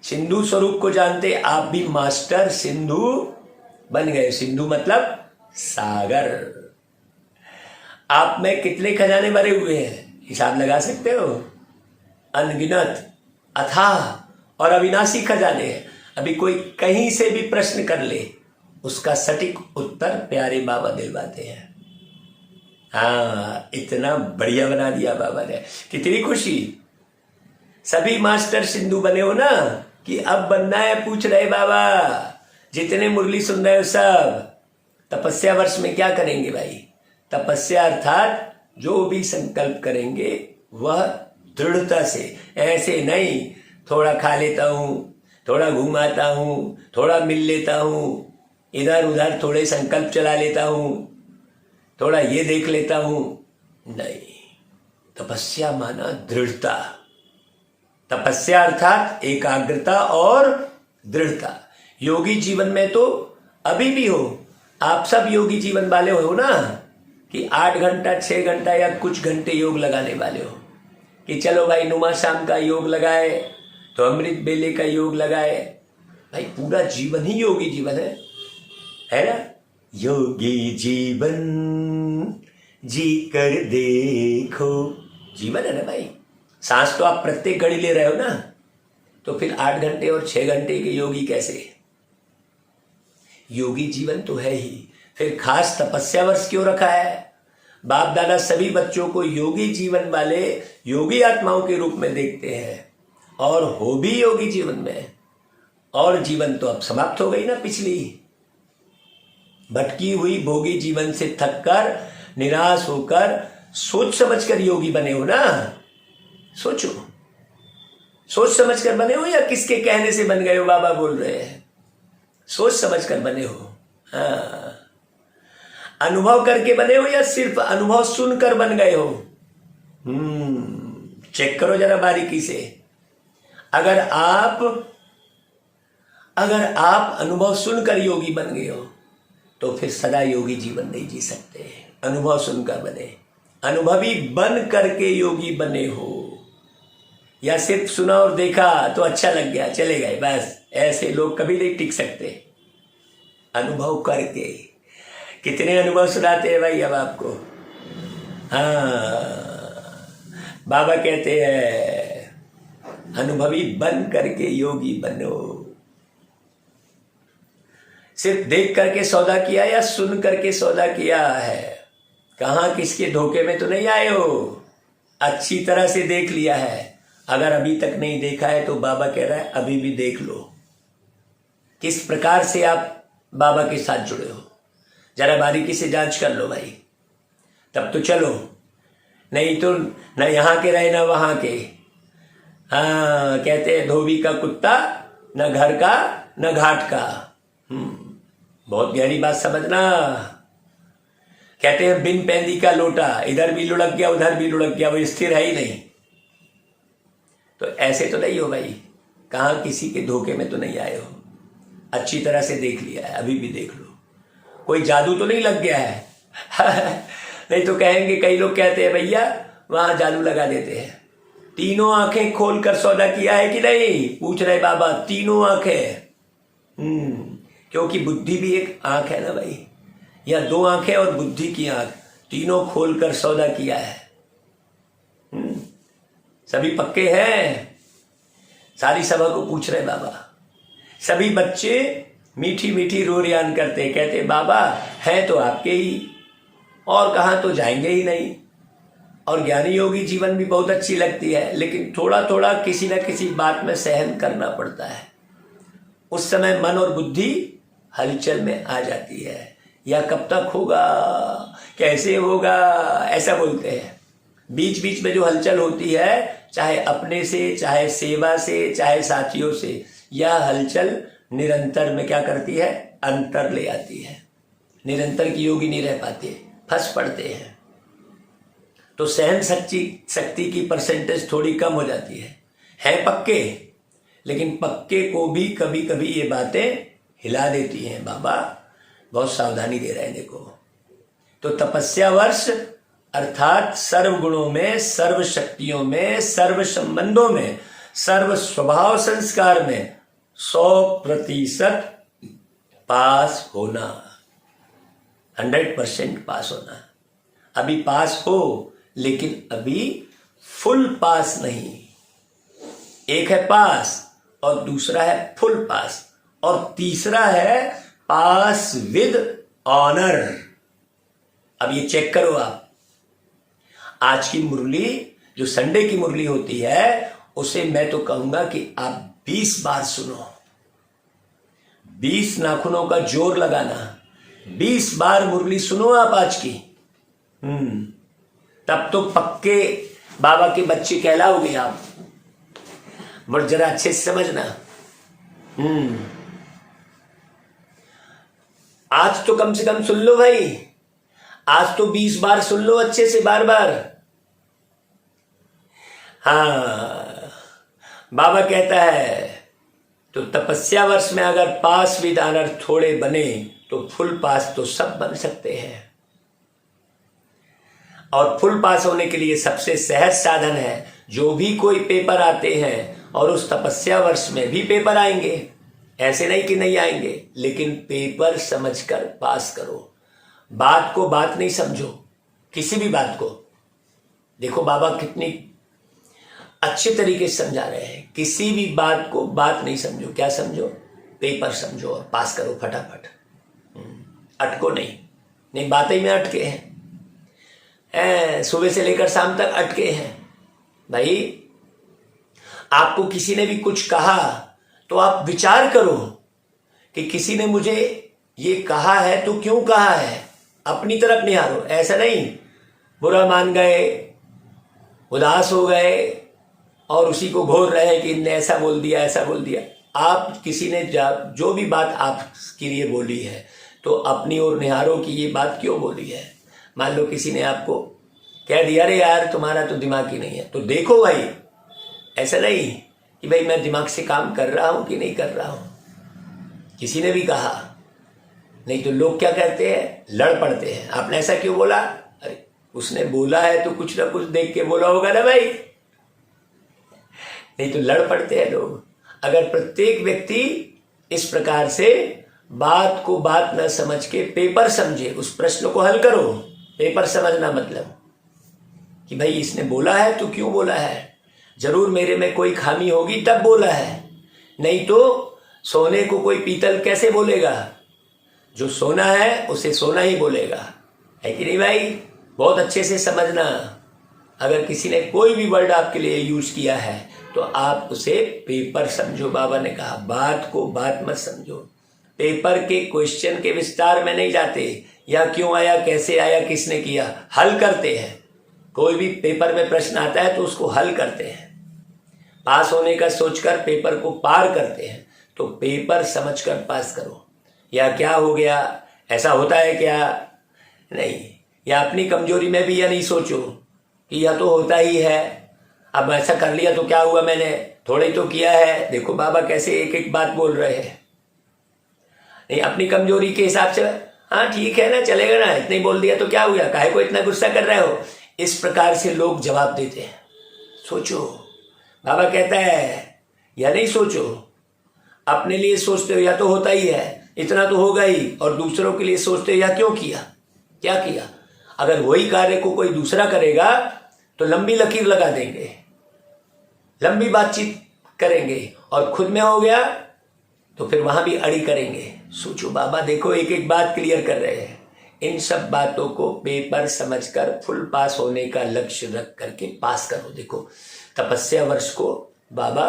सिंधु स्वरूप को जानते आप भी मास्टर सिंधु बन गए। सिंधु मतलब सागर। आप में कितने खजाने भरे हुए हैं हिसाब लगा सकते हो? अनगिनत, अथाह और अविनाशी खजाने हैं। अभी कोई कहीं से भी प्रश्न कर ले, उसका सटीक उत्तर प्यारे बाबा दिलवाते हैं। हाँ, इतना बढ़िया बना दिया बाबा ने, कितनी खुशी। सभी मास्टर सिंधु बने हो ना, कि अब बनना है। पूछ रहे बाबा, जितने मुरली सुन रहे हो सब, तपस्या वर्ष में क्या करेंगे भाई? तपस्या अर्थात जो भी संकल्प करेंगे वह दृढ़ता से, ऐसे नहीं थोड़ा खा लेता हूं, थोड़ा घुमाता हूं, थोड़ा मिल लेता हूं, इधर उधर थोड़े संकल्प चला लेता हूं, थोड़ा ये देख लेता हूं। नहीं, तपस्या माना दृढ़ता। तपस्या अर्थात एकाग्रता और दृढ़ता। योगी जीवन में तो अभी भी हो, आप सब योगी जीवन वाले हो ना, कि 8 घंटा 6 घंटा या कुछ घंटे योग लगाने वाले हो, कि चलो भाई नुमा शाम का योग लगाए तो अमृत बेले का योग लगाए। भाई पूरा जीवन ही योगी जीवन है ना? योगी जीवन जी कर देखो, जीवन है ना भाई। सांस तो आप प्रत्येक घड़ी ले रहे हो ना, तो फिर 8 घंटे और 6 घंटे के योगी कैसे? योगी जीवन तो है ही। फिर खास तपस्या वर्ष क्यों रखा है? बाप दादा सभी बच्चों को योगी जीवन वाले योगी आत्माओं के रूप में देखते हैं, और हो भी योगी जीवन में। और जीवन तो अब समाप्त हो गई ना, पिछली भटकी हुई भोगी जीवन से थककर निराश होकर सोच समझकर योगी बने हो ना। सोचो, सोच समझकर बने हो या किसके कहने से बन गए हो? बाबा बोल रहे हैं सोच समझकर बने हो। हाँ, अनुभव करके बने हो या सिर्फ अनुभव सुनकर बन गए हो? चेक करो जरा बारीकी से। अगर आप अनुभव सुनकर योगी बन गए हो तो फिर सदा योगी जीवन नहीं जी सकते। अनुभव सुनकर बने, अनुभवी बन करके योगी बने हो, या सिर्फ सुना और देखा तो अच्छा लग गया चले गए बस, ऐसे लोग कभी नहीं टिक सकते। अनुभव करके। कितने अनुभव सुनाते हैं भाई अब आपको। हाँ, बाबा कहते हैं अनुभवी बन करके योगी बनो। सिर्फ देख करके सौदा किया या सुन करके सौदा किया है? कहां किसके धोखे में तो नहीं आए हो, अच्छी तरह से देख लिया है। अगर अभी तक नहीं देखा है तो बाबा कह रहा है अभी भी देख लो, किस प्रकार से आप बाबा के साथ जुड़े हो। जरा बारीकी से जांच कर लो भाई, तब तो चलो, नहीं तो न यहाँ के रहे न वहां के। हाँ, कहते हैं धोबी का कुत्ता न घर का न घाट का। बहुत गहरी बात समझना। कहते हैं बिन पैंदी का लोटा, इधर भी लुढ़क गया उधर भी लुढ़क गया, वो स्थिर है ही नहीं। तो ऐसे तो नहीं हो भाई, कहां किसी के धोखे में तो नहीं आए हो, अच्छी तरह से देख लिया है, अभी भी देख लो। कोई जादू तो नहीं लग गया है नहीं तो कहेंगे, कई लोग कहते हैं भैया वहां जादू लगा देते हैं। तीनों आंखें खोलकर सौदा किया है कि नहीं? पूछ रहे बाबा। तीनों आंखें, क्योंकि बुद्धि भी एक आंख है ना भाई, या 2 आंखें और बुद्धि की आंख, तीनों खोलकर सौदा किया है। सभी पक्के हैं? सारी सभा को पूछ रहे बाबा। सभी बच्चे मीठी मीठी रोरियान करते, कहते बाबा है तो आपके ही, और कहां तो जाएंगे ही नहीं। और ज्ञानी योगी जीवन भी बहुत अच्छी लगती है, लेकिन थोड़ा थोड़ा किसी न किसी बात में सहन करना पड़ता है। उस समय मन और बुद्धि हलचल में आ जाती है, या कब तक होगा, कैसे होगा, ऐसा बोलते हैं। बीच बीच में जो हलचल होती है, चाहे अपने से, चाहे सेवा से, चाहे साथियों से, यह हलचल निरंतर में क्या करती है? अंतर ले आती है। निरंतर की योगी नहीं रह पाते, फंस पड़ते हैं। तो सहन शक्ति की परसेंटेज थोड़ी कम हो जाती है। पक्के लेकिन पक्के को भी कभी कभी ये बातें हिला देती हैं। बाबा बहुत सावधानी दे रहे हैं। देखो, तो तपस्या वर्ष अर्थात सर्व गुणों में, सर्व शक्तियों में, सर्व संबंधों में, सर्व स्वभाव संस्कार में 100% पास होना, 100% पास होना। अभी पास हो, लेकिन अभी फुल पास नहीं। एक है पास और दूसरा है फुल पास, और तीसरा है पास विद ऑनर। अब ये चेक करो आप, आज की मुरली जो संडे की मुरली होती है, उसे मैं तो कहूंगा कि आप 20 बार सुनो। 20 नाखूनों का जोर लगाना, 20 बार मुरली सुनो आप आज की। तब तो पक्के बाबा के बच्चे कहलाओगे आप। बट जरा अच्छे से समझना। आज तो कम से कम सुन लो भाई, आज तो 20 बार सुन लो अच्छे से, बार बार। हाँ, बाबा कहता है तो तपस्या वर्ष में अगर पास विद ऑनर थोड़े बने तो फुल पास तो सब बन सकते हैं। और फुल पास होने के लिए सबसे सहज साधन है, जो भी कोई पेपर आते हैं, और उस तपस्या वर्ष में भी पेपर आएंगे, ऐसे नहीं कि नहीं आएंगे, लेकिन पेपर समझकर पास करो। बात को बात नहीं समझो, किसी भी बात को। देखो बाबा कितनी अच्छे तरीके से समझा रहे हैं। किसी भी बात को बात नहीं समझो। क्या समझो? पेपर समझो और पास करो फटाफट। अटको नहीं बातें में अटके हैं, सुबह से लेकर शाम तक अटके हैं। भाई आपको किसी ने भी कुछ कहा तो आप विचार करो कि किसी ने मुझे ये कहा है तो क्यों कहा है, अपनी तरफ निहारो। ऐसा नहीं बुरा मान गए, उदास हो गए और उसी को घोर रहे कि इनने ऐसा बोल दिया, ऐसा बोल दिया। आप किसी ने जो भी बात आपके लिए बोली है तो अपनी ओर निहारो कि ये बात क्यों बोली है। मान लो किसी ने आपको कह दिया अरे यार तुम्हारा तो दिमाग ही नहीं है, तो देखो भाई, ऐसा नहीं कि भाई मैं दिमाग से काम कर रहा हूं कि नहीं कर रहा हूं। किसी ने भी कहा, नहीं तो लोग क्या कहते हैं, लड़ पड़ते हैं। आपने ऐसा क्यों बोला? अरे उसने बोला है तो कुछ ना कुछ देख के बोला होगा ना भाई, नहीं तो लड़ पड़ते हैं लोग। अगर प्रत्येक व्यक्ति इस प्रकार से बात को बात न समझ के पेपर समझे, उस प्रश्न को हल करो। पेपर समझना मतलब कि भाई इसने बोला है तो क्यों बोला है, जरूर मेरे में कोई खामी होगी तब बोला है, नहीं तो सोने को कोई पीतल कैसे बोलेगा। जो सोना है उसे सोना ही बोलेगा, है कि नहीं भाई? बहुत अच्छे से समझना। अगर किसी ने कोई भी वर्ड आपके लिए यूज किया है तो आप उसे पेपर समझो। बाबा ने कहा बात को बात मत समझो। पेपर के क्वेश्चन के विस्तार में नहीं जाते, या क्यों आया, कैसे आया, किसने किया, हल करते हैं। कोई भी पेपर में प्रश्न आता है तो उसको हल करते हैं। पास होने का सोचकर पेपर को पार करते हैं। तो पेपर समझकर पास करो। या क्या हो गया, ऐसा होता है क्या? नहीं। या अपनी कमजोरी में भी यह नहीं सोचो कि यह तो होता ही है, अब ऐसा कर लिया तो क्या हुआ, मैंने थोड़ा ही तो किया है। देखो बाबा कैसे एक एक बात बोल रहे हैं। नहीं, अपनी कमजोरी के हिसाब से हाँ ठीक है ना, चलेगा ना, इतने बोल दिया तो क्या हुआ, काहे को इतना गुस्सा कर रहे हो। इस प्रकार से लोग जवाब देते हैं। सोचो, बाबा कहता है या नहीं सोचो। अपने लिए सोचते हो या तो होता ही है, इतना तो होगा ही, और दूसरों के लिए सोचते हो या क्यों किया, क्या किया। अगर वही कार्य को कोई दूसरा करेगा तो लंबी लकीर लगा देंगे, लंबी बातचीत करेंगे, और खुद में हो गया तो फिर वहां भी अड़ी करेंगे। सोचो, बाबा देखो एक एक बात क्लियर कर रहे हैं। इन सब बातों को पेपर समझकर फुल पास होने का लक्ष्य रख करके पास करो। देखो तपस्या वर्ष को बाबा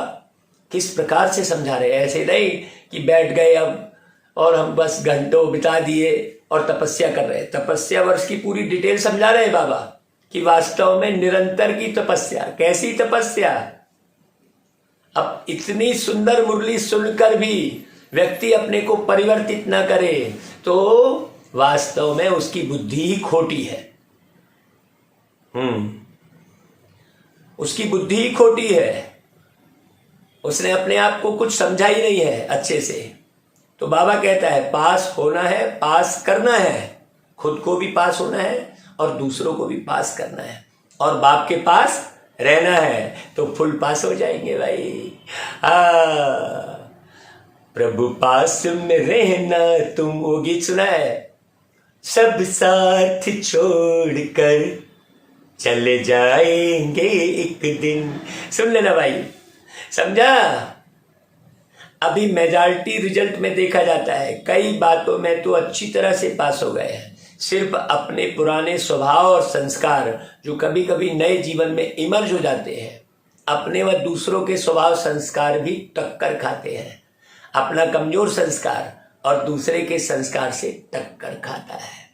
किस प्रकार से समझा रहे हैं। ऐसे नहीं कि बैठ गए अब और हम बस घंटों बिता दिए और तपस्या कर रहे हैं। तपस्या वर्ष की पूरी डिटेल समझा रहे हैं बाबा कि वास्तव में निरंतर की तपस्या। कैसी तपस्या? अब इतनी सुंदर मुरली सुनकर भी व्यक्ति अपने को परिवर्तित ना करे तो वास्तव में उसकी बुद्धि ही खोटी है। उसकी बुद्धि ही खोटी है। उसने अपने आप को कुछ समझा ही नहीं है अच्छे से। तो बाबा कहता है पास होना है, पास करना है, खुद को भी पास होना है और दूसरों को भी पास करना है और बाप के पास रहना है, तो फुल पास हो जाएंगे भाई। प्रभु पास में रहना, तुम वो गीत सुना है, सब साथ छोड़कर चले जाएंगे एक दिन। सुन लेना भाई, समझा। अभी मेजॉरिटी रिजल्ट में देखा जाता है कई बातों में तो अच्छी तरह से पास हो गए हैं, सिर्फ अपने पुराने स्वभाव और संस्कार जो कभी कभी नए जीवन में इमर्ज हो जाते हैं, अपने व दूसरों के स्वभाव संस्कार भी टक्कर खाते हैं। अपना कमजोर संस्कार और दूसरे के संस्कार से टक्कर खाता है।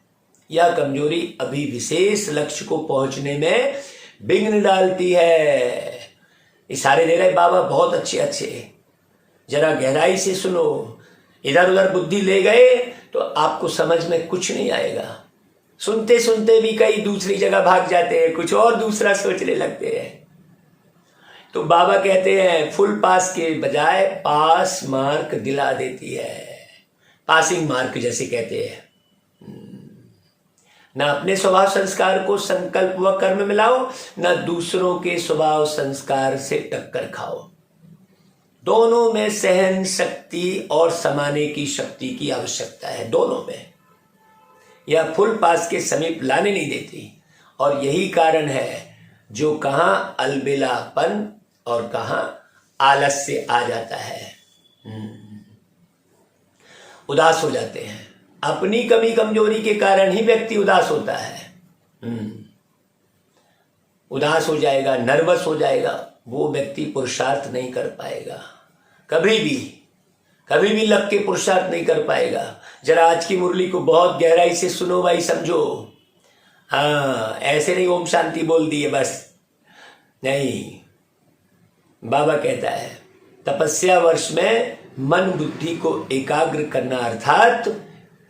यह कमजोरी अभी विशेष लक्ष्य को पहुंचने में विघ्न डालती है। इशारे दे रहे बाबा बहुत अच्छे अच्छे, जरा गहराई से सुनो। इधर उधर बुद्धि ले गए तो आपको समझ में कुछ नहीं आएगा। सुनते सुनते भी कई दूसरी जगह भाग जाते हैं, कुछ और दूसरा सोचने लगते हैं। तो बाबा कहते हैं फुल पास के बजाय पास मार्क दिला देती है, पासिंग मार्क जैसे कहते हैं। ना अपने स्वभाव संस्कार को संकल्प व कर्म में लाओ, ना दूसरों के स्वभाव संस्कार से टक्कर खाओ। दोनों में सहन शक्ति और समाने की शक्ति की आवश्यकता है, दोनों में। यह फुल पास के समीप लाने नहीं देती और यही कारण है जो कहां अलबेलापन और कहां आलस्य आ जाता है। उदास हो जाते हैं। अपनी कमी कमजोरी के कारण ही व्यक्ति उदास होता है। उदास हो जाएगा, नर्वस हो जाएगा, वो व्यक्ति पुरुषार्थ नहीं कर पाएगा, कभी भी लग के पुरुषार्थ नहीं कर पाएगा। जरा आज की मुरली को बहुत गहराई से सुनो भाई, समझो। हाँ, ऐसे नहीं ओम शांति बोल दिए बस, नहीं। बाबा कहता है तपस्या वर्ष में मन बुद्धि को एकाग्र करना, अर्थात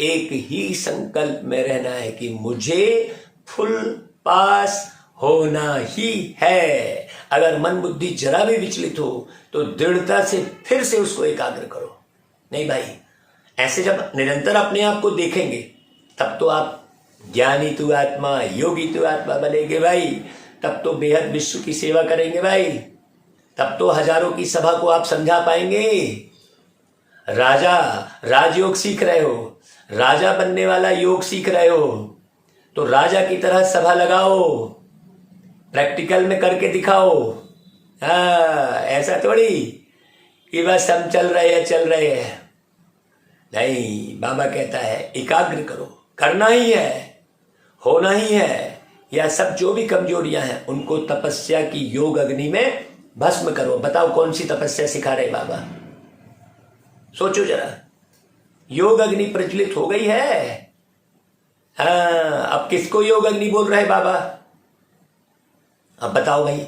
एक ही संकल्प में रहना है कि मुझे फुल पास होना ही है। अगर मन बुद्धि जरा भी विचलित हो तो दृढ़ता से फिर से उसको एकाग्र करो। नहीं भाई, ऐसे जब निरंतर अपने आप को देखेंगे तब तो आप ज्ञानी तू आत्मा, योगी तू आत्मा बनेंगे भाई। तब तो बेहद विश्व की सेवा करेंगे भाई। तब तो हजारों की सभा को आप समझा पाएंगे। राजा राजयोग सीख रहे हो, राजा बनने वाला योग सीख रहे हो, तो राजा की तरह सभा लगाओ, प्रैक्टिकल में करके दिखाओ। ऐसा थोड़ी कि बस हम चल रहे हैं। नहीं, बाबा कहता है एकाग्र करो, करना ही है, होना ही है। यह सब जो भी कमजोरियां हैं उनको तपस्या की योग अग्नि में भस्म करो। बताओ कौन सी तपस्या सिखा रहे बाबा? सोचो जरा। योग अग्नि प्रज्वलित हो गई है। हाँ, अब किसको योग अग्नि बोल रहे बाबा? अब बताओ भाई,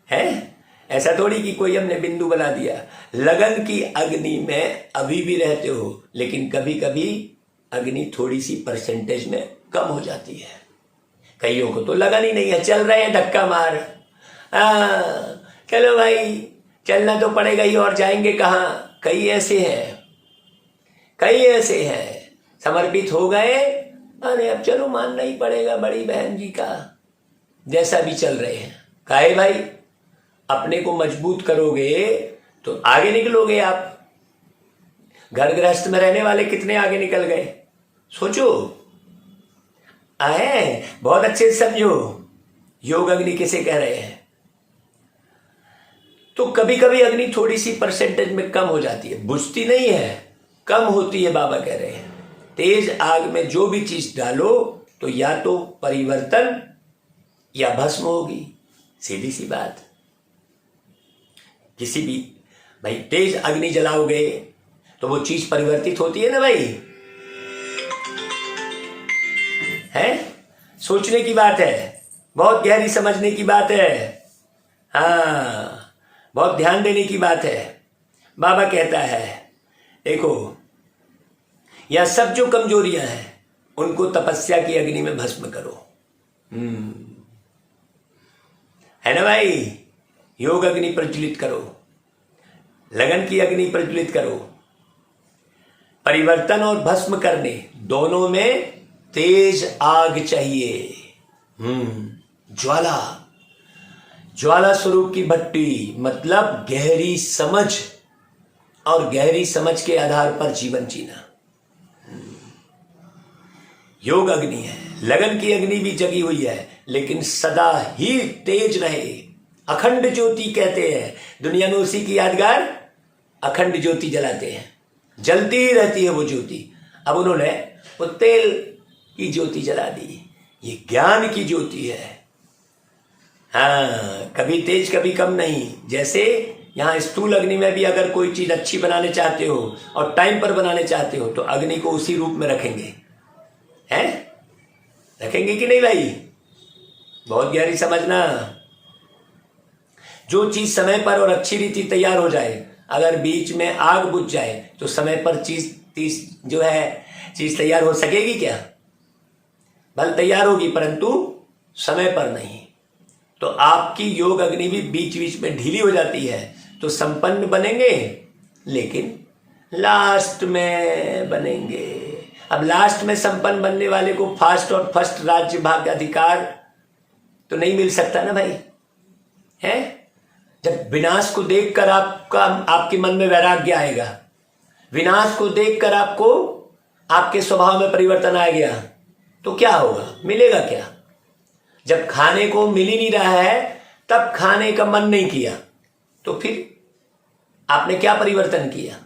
है ऐसा थोड़ी कि कोई हमने बिंदु बना दिया। लगन की अग्नि में अभी भी रहते हो, लेकिन कभी कभी अग्नि थोड़ी सी परसेंटेज में कम हो जाती है। कईयों को तो लगन ही नहीं है, चल रहे हैं धक्का मार। चलो भाई, चलना तो पड़ेगा ही, और जाएंगे कहाँ? कई ऐसे हैं समर्पित हो गए, अरे अब चलो मानना ही पड़ेगा बड़ी बहन जी का, जैसा भी चल रहे हैं। काहे भाई, अपने को मजबूत करोगे तो आगे निकलोगे आप। घर गृहस्थ में रहने वाले कितने आगे निकल गए, सोचो। आए बहुत अच्छे से समझो योग अग्नि किसे कह रहे हैं। तो कभी कभी अग्नि थोड़ी सी परसेंटेज में कम हो जाती है, बुझती नहीं है, कम होती है। बाबा कह रहे हैं तेज आग में जो भी चीज डालो तो या तो परिवर्तन या भस्म होगी, सीधी सी बात। किसी भी भाई तेज अग्नि जलाओगे तो वो चीज परिवर्तित होती है ना भाई, है? सोचने की बात है, बहुत गहरी समझने की बात है। हाँ, बहुत ध्यान देने की बात है। बाबा कहता है देखो, यह सब जो कमजोरियां हैं उनको तपस्या की अग्नि में भस्म करो। है ना भाई? योग अग्नि प्रज्वलित करो। लगन की अग्नि प्रज्वलित करो। परिवर्तन और भस्म करने दोनों में तेज आग चाहिए। ज्वाला, ज्वाला स्वरूप की भट्टी, मतलब गहरी समझ, और गहरी समझ के आधार पर जीवन जीना। योग अग्नि है, लगन की अग्नि भी जगी हुई है, लेकिन सदा ही तेज रहे। अखंड ज्योति कहते हैं, दुनिया में उसी की यादगार अखंड ज्योति जलाते हैं, जलती ही रहती है वो ज्योति। अब उन्होंने वो तेल की ज्योति जला दी, ये ज्ञान की ज्योति है। हाँ, कभी तेज कभी कम नहीं। जैसे यहाँ स्थूल अग्नि में भी अगर कोई चीज अच्छी बनाने चाहते हो और टाइम पर बनाने चाहते हो तो अग्नि को उसी रूप में रखेंगे, हैं? रखेंगे कि नहीं भाई? बहुत गहरी समझना। जो चीज समय पर और अच्छी रीति तैयार हो जाए, अगर बीच में आग बुझ जाए तो समय पर चीज तैयार हो सकेगी क्या? भले तैयार होगी परंतु समय पर नहीं। तो आपकी योग अग्नि भी बीच बीच में ढीली हो जाती है तो संपन्न बनेंगे, लेकिन लास्ट में बनेंगे। अब लास्ट में संपन्न बनने वाले को फास्ट और फर्स्ट राज्य भाग्य अधिकार तो नहीं मिल सकता ना भाई, है? जब विनाश को देखकर आपके मन में वैराग्य आएगा, विनाश को देखकर आपको आपके स्वभाव में परिवर्तन आ गया, तो क्या होगा? मिलेगा क्या? जब खाने को मिल ही नहीं रहा है तब खाने का मन नहीं किया, तो फिर आपने क्या परिवर्तन किया?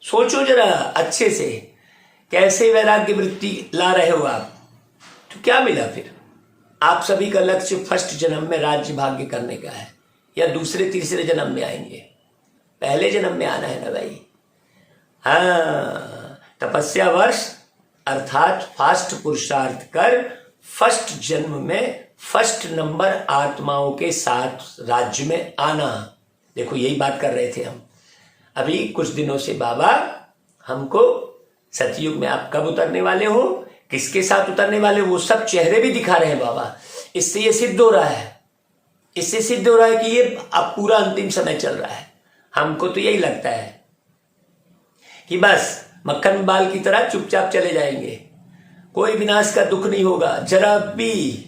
सोचो जरा अच्छे से, कैसे वैराग्य वृत्ति ला रहे हो आप, तो क्या मिला फिर? आप सभी का लक्ष्य फर्स्ट जन्म में राज्य भाग्य करने का है, या दूसरे तीसरे जन्म में आएंगे? पहले जन्म में आना है ना भाई। हाँ, तपस्या वर्ष अर्थात फास्ट पुरुषार्थ कर फर्स्ट जन्म में फर्स्ट नंबर आत्माओं के साथ राज्य में आना। देखो यही बात कर रहे थे हम अभी कुछ दिनों से। बाबा हमको सतयुग में आप कब उतरने वाले हो, किसके साथ उतरने वाले हो, वो सब चेहरे भी दिखा रहे हैं बाबा। इससे ये सिद्ध हो रहा है, इससे सिद्ध हो रहा है कि ये अब पूरा अंतिम समय चल रहा है। हमको तो यही लगता है कि बस मक्खन बाल की तरह चुपचाप चले जाएंगे, कोई विनाश का दुख नहीं होगा, जरा भी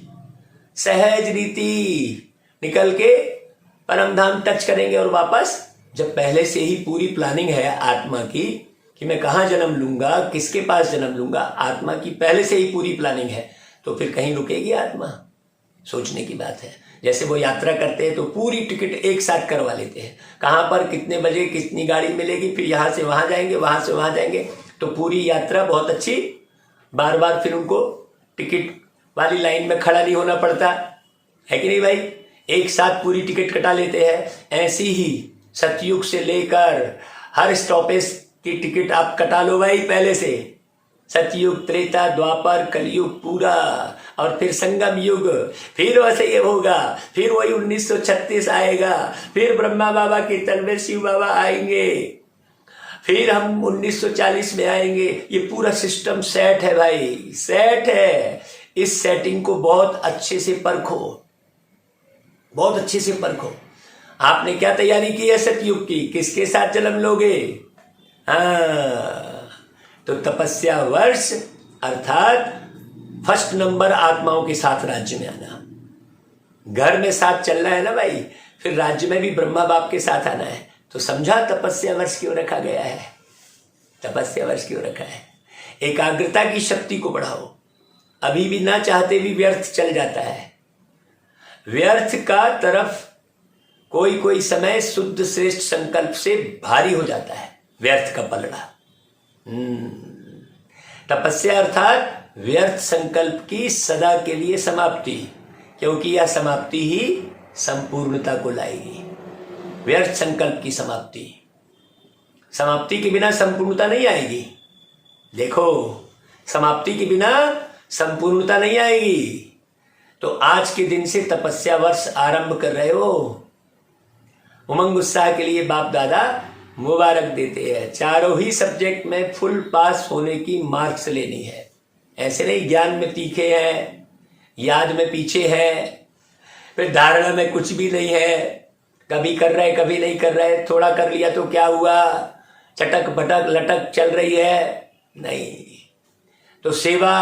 सहज रीति निकल के परम धाम टच करेंगे और वापस। जब पहले से ही पूरी प्लानिंग है आत्मा की कि मैं कहाँ जन्म लूंगा, किसके पास जन्म लूंगा, आत्मा की पहले से ही पूरी प्लानिंग है, तो फिर कहीं रुकेगी आत्मा? सोचने की बात है। जैसे वो यात्रा करते हैं तो पूरी टिकट एक साथ करवा लेते हैं, कहाँ पर कितने बजे कितनी गाड़ी मिलेगी, फिर यहाँ से वहाँ जाएंगे, वहाँ से वहाँ जाएंगे, तो पूरी यात्रा बहुत अच्छी। बार बार फिर उनको टिकट वाली लाइन में खड़ा नहीं होना पड़ता है कि नहीं भाई? एक साथ पूरी टिकट कटा लेते हैं। ऐसी ही सतयुग से लेकर हर स्टॉपेज की टिकट आप कटा लो भाई पहले से। सतयुग, त्रेता, द्वापर, कलयुग पूरा, और फिर संगम युग, फिर वैसे ये होगा, फिर वही 1936 आएगा, फिर ब्रह्मा बाबा के तलवे शिव बाबा आएंगे, फिर हम 1940 में आएंगे। ये पूरा सिस्टम सेट है भाई, सेट है। इस सेटिंग को बहुत अच्छे से परखो, बहुत अच्छे से परखो। आपने क्या तैयारी की है सतयुग की, किसके साथ जन्म लोगे? हाँ, तो तपस्या वर्ष अर्थात फर्स्ट नंबर आत्माओं के साथ राज्य में आना। घर में साथ चलना है ना भाई, फिर राज्य में भी ब्रह्मा बाप के साथ आना है। तो समझा तपस्या वर्ष क्यों रखा गया है? तपस्या वर्ष क्यों रखा है? एकाग्रता की शक्ति को बढ़ाओ। अभी भी ना चाहते भी व्यर्थ चल जाता है। व्यर्थ का तरफ कोई कोई समय शुद्ध श्रेष्ठ संकल्प से भारी हो जाता है, व्यर्थ का पलड़ा। तपस्या अर्थात व्यर्थ संकल्प की सदा के लिए समाप्ति, क्योंकि यह समाप्ति ही संपूर्णता को लाएगी। व्यर्थ संकल्प की समाप्ति, समाप्ति के बिना संपूर्णता नहीं आएगी। देखो, समाप्ति के बिना संपूर्णता नहीं आएगी। तो आज के दिन से तपस्या वर्ष आरंभ कर रहे हो, उमंग उत्साह के लिए बाप दादा मुबारक देते हैं। चारों ही सब्जेक्ट में फुल पास होने की मार्क्स लेनी है। ऐसे नहीं ज्ञान में तीखे हैं, याद में पीछे है, फिर धारणा में कुछ भी नहीं है, कभी कर रहे कभी नहीं कर रहे, थोड़ा कर लिया तो क्या हुआ, चटक भटक लटक चल रही है, नहीं। तो सेवा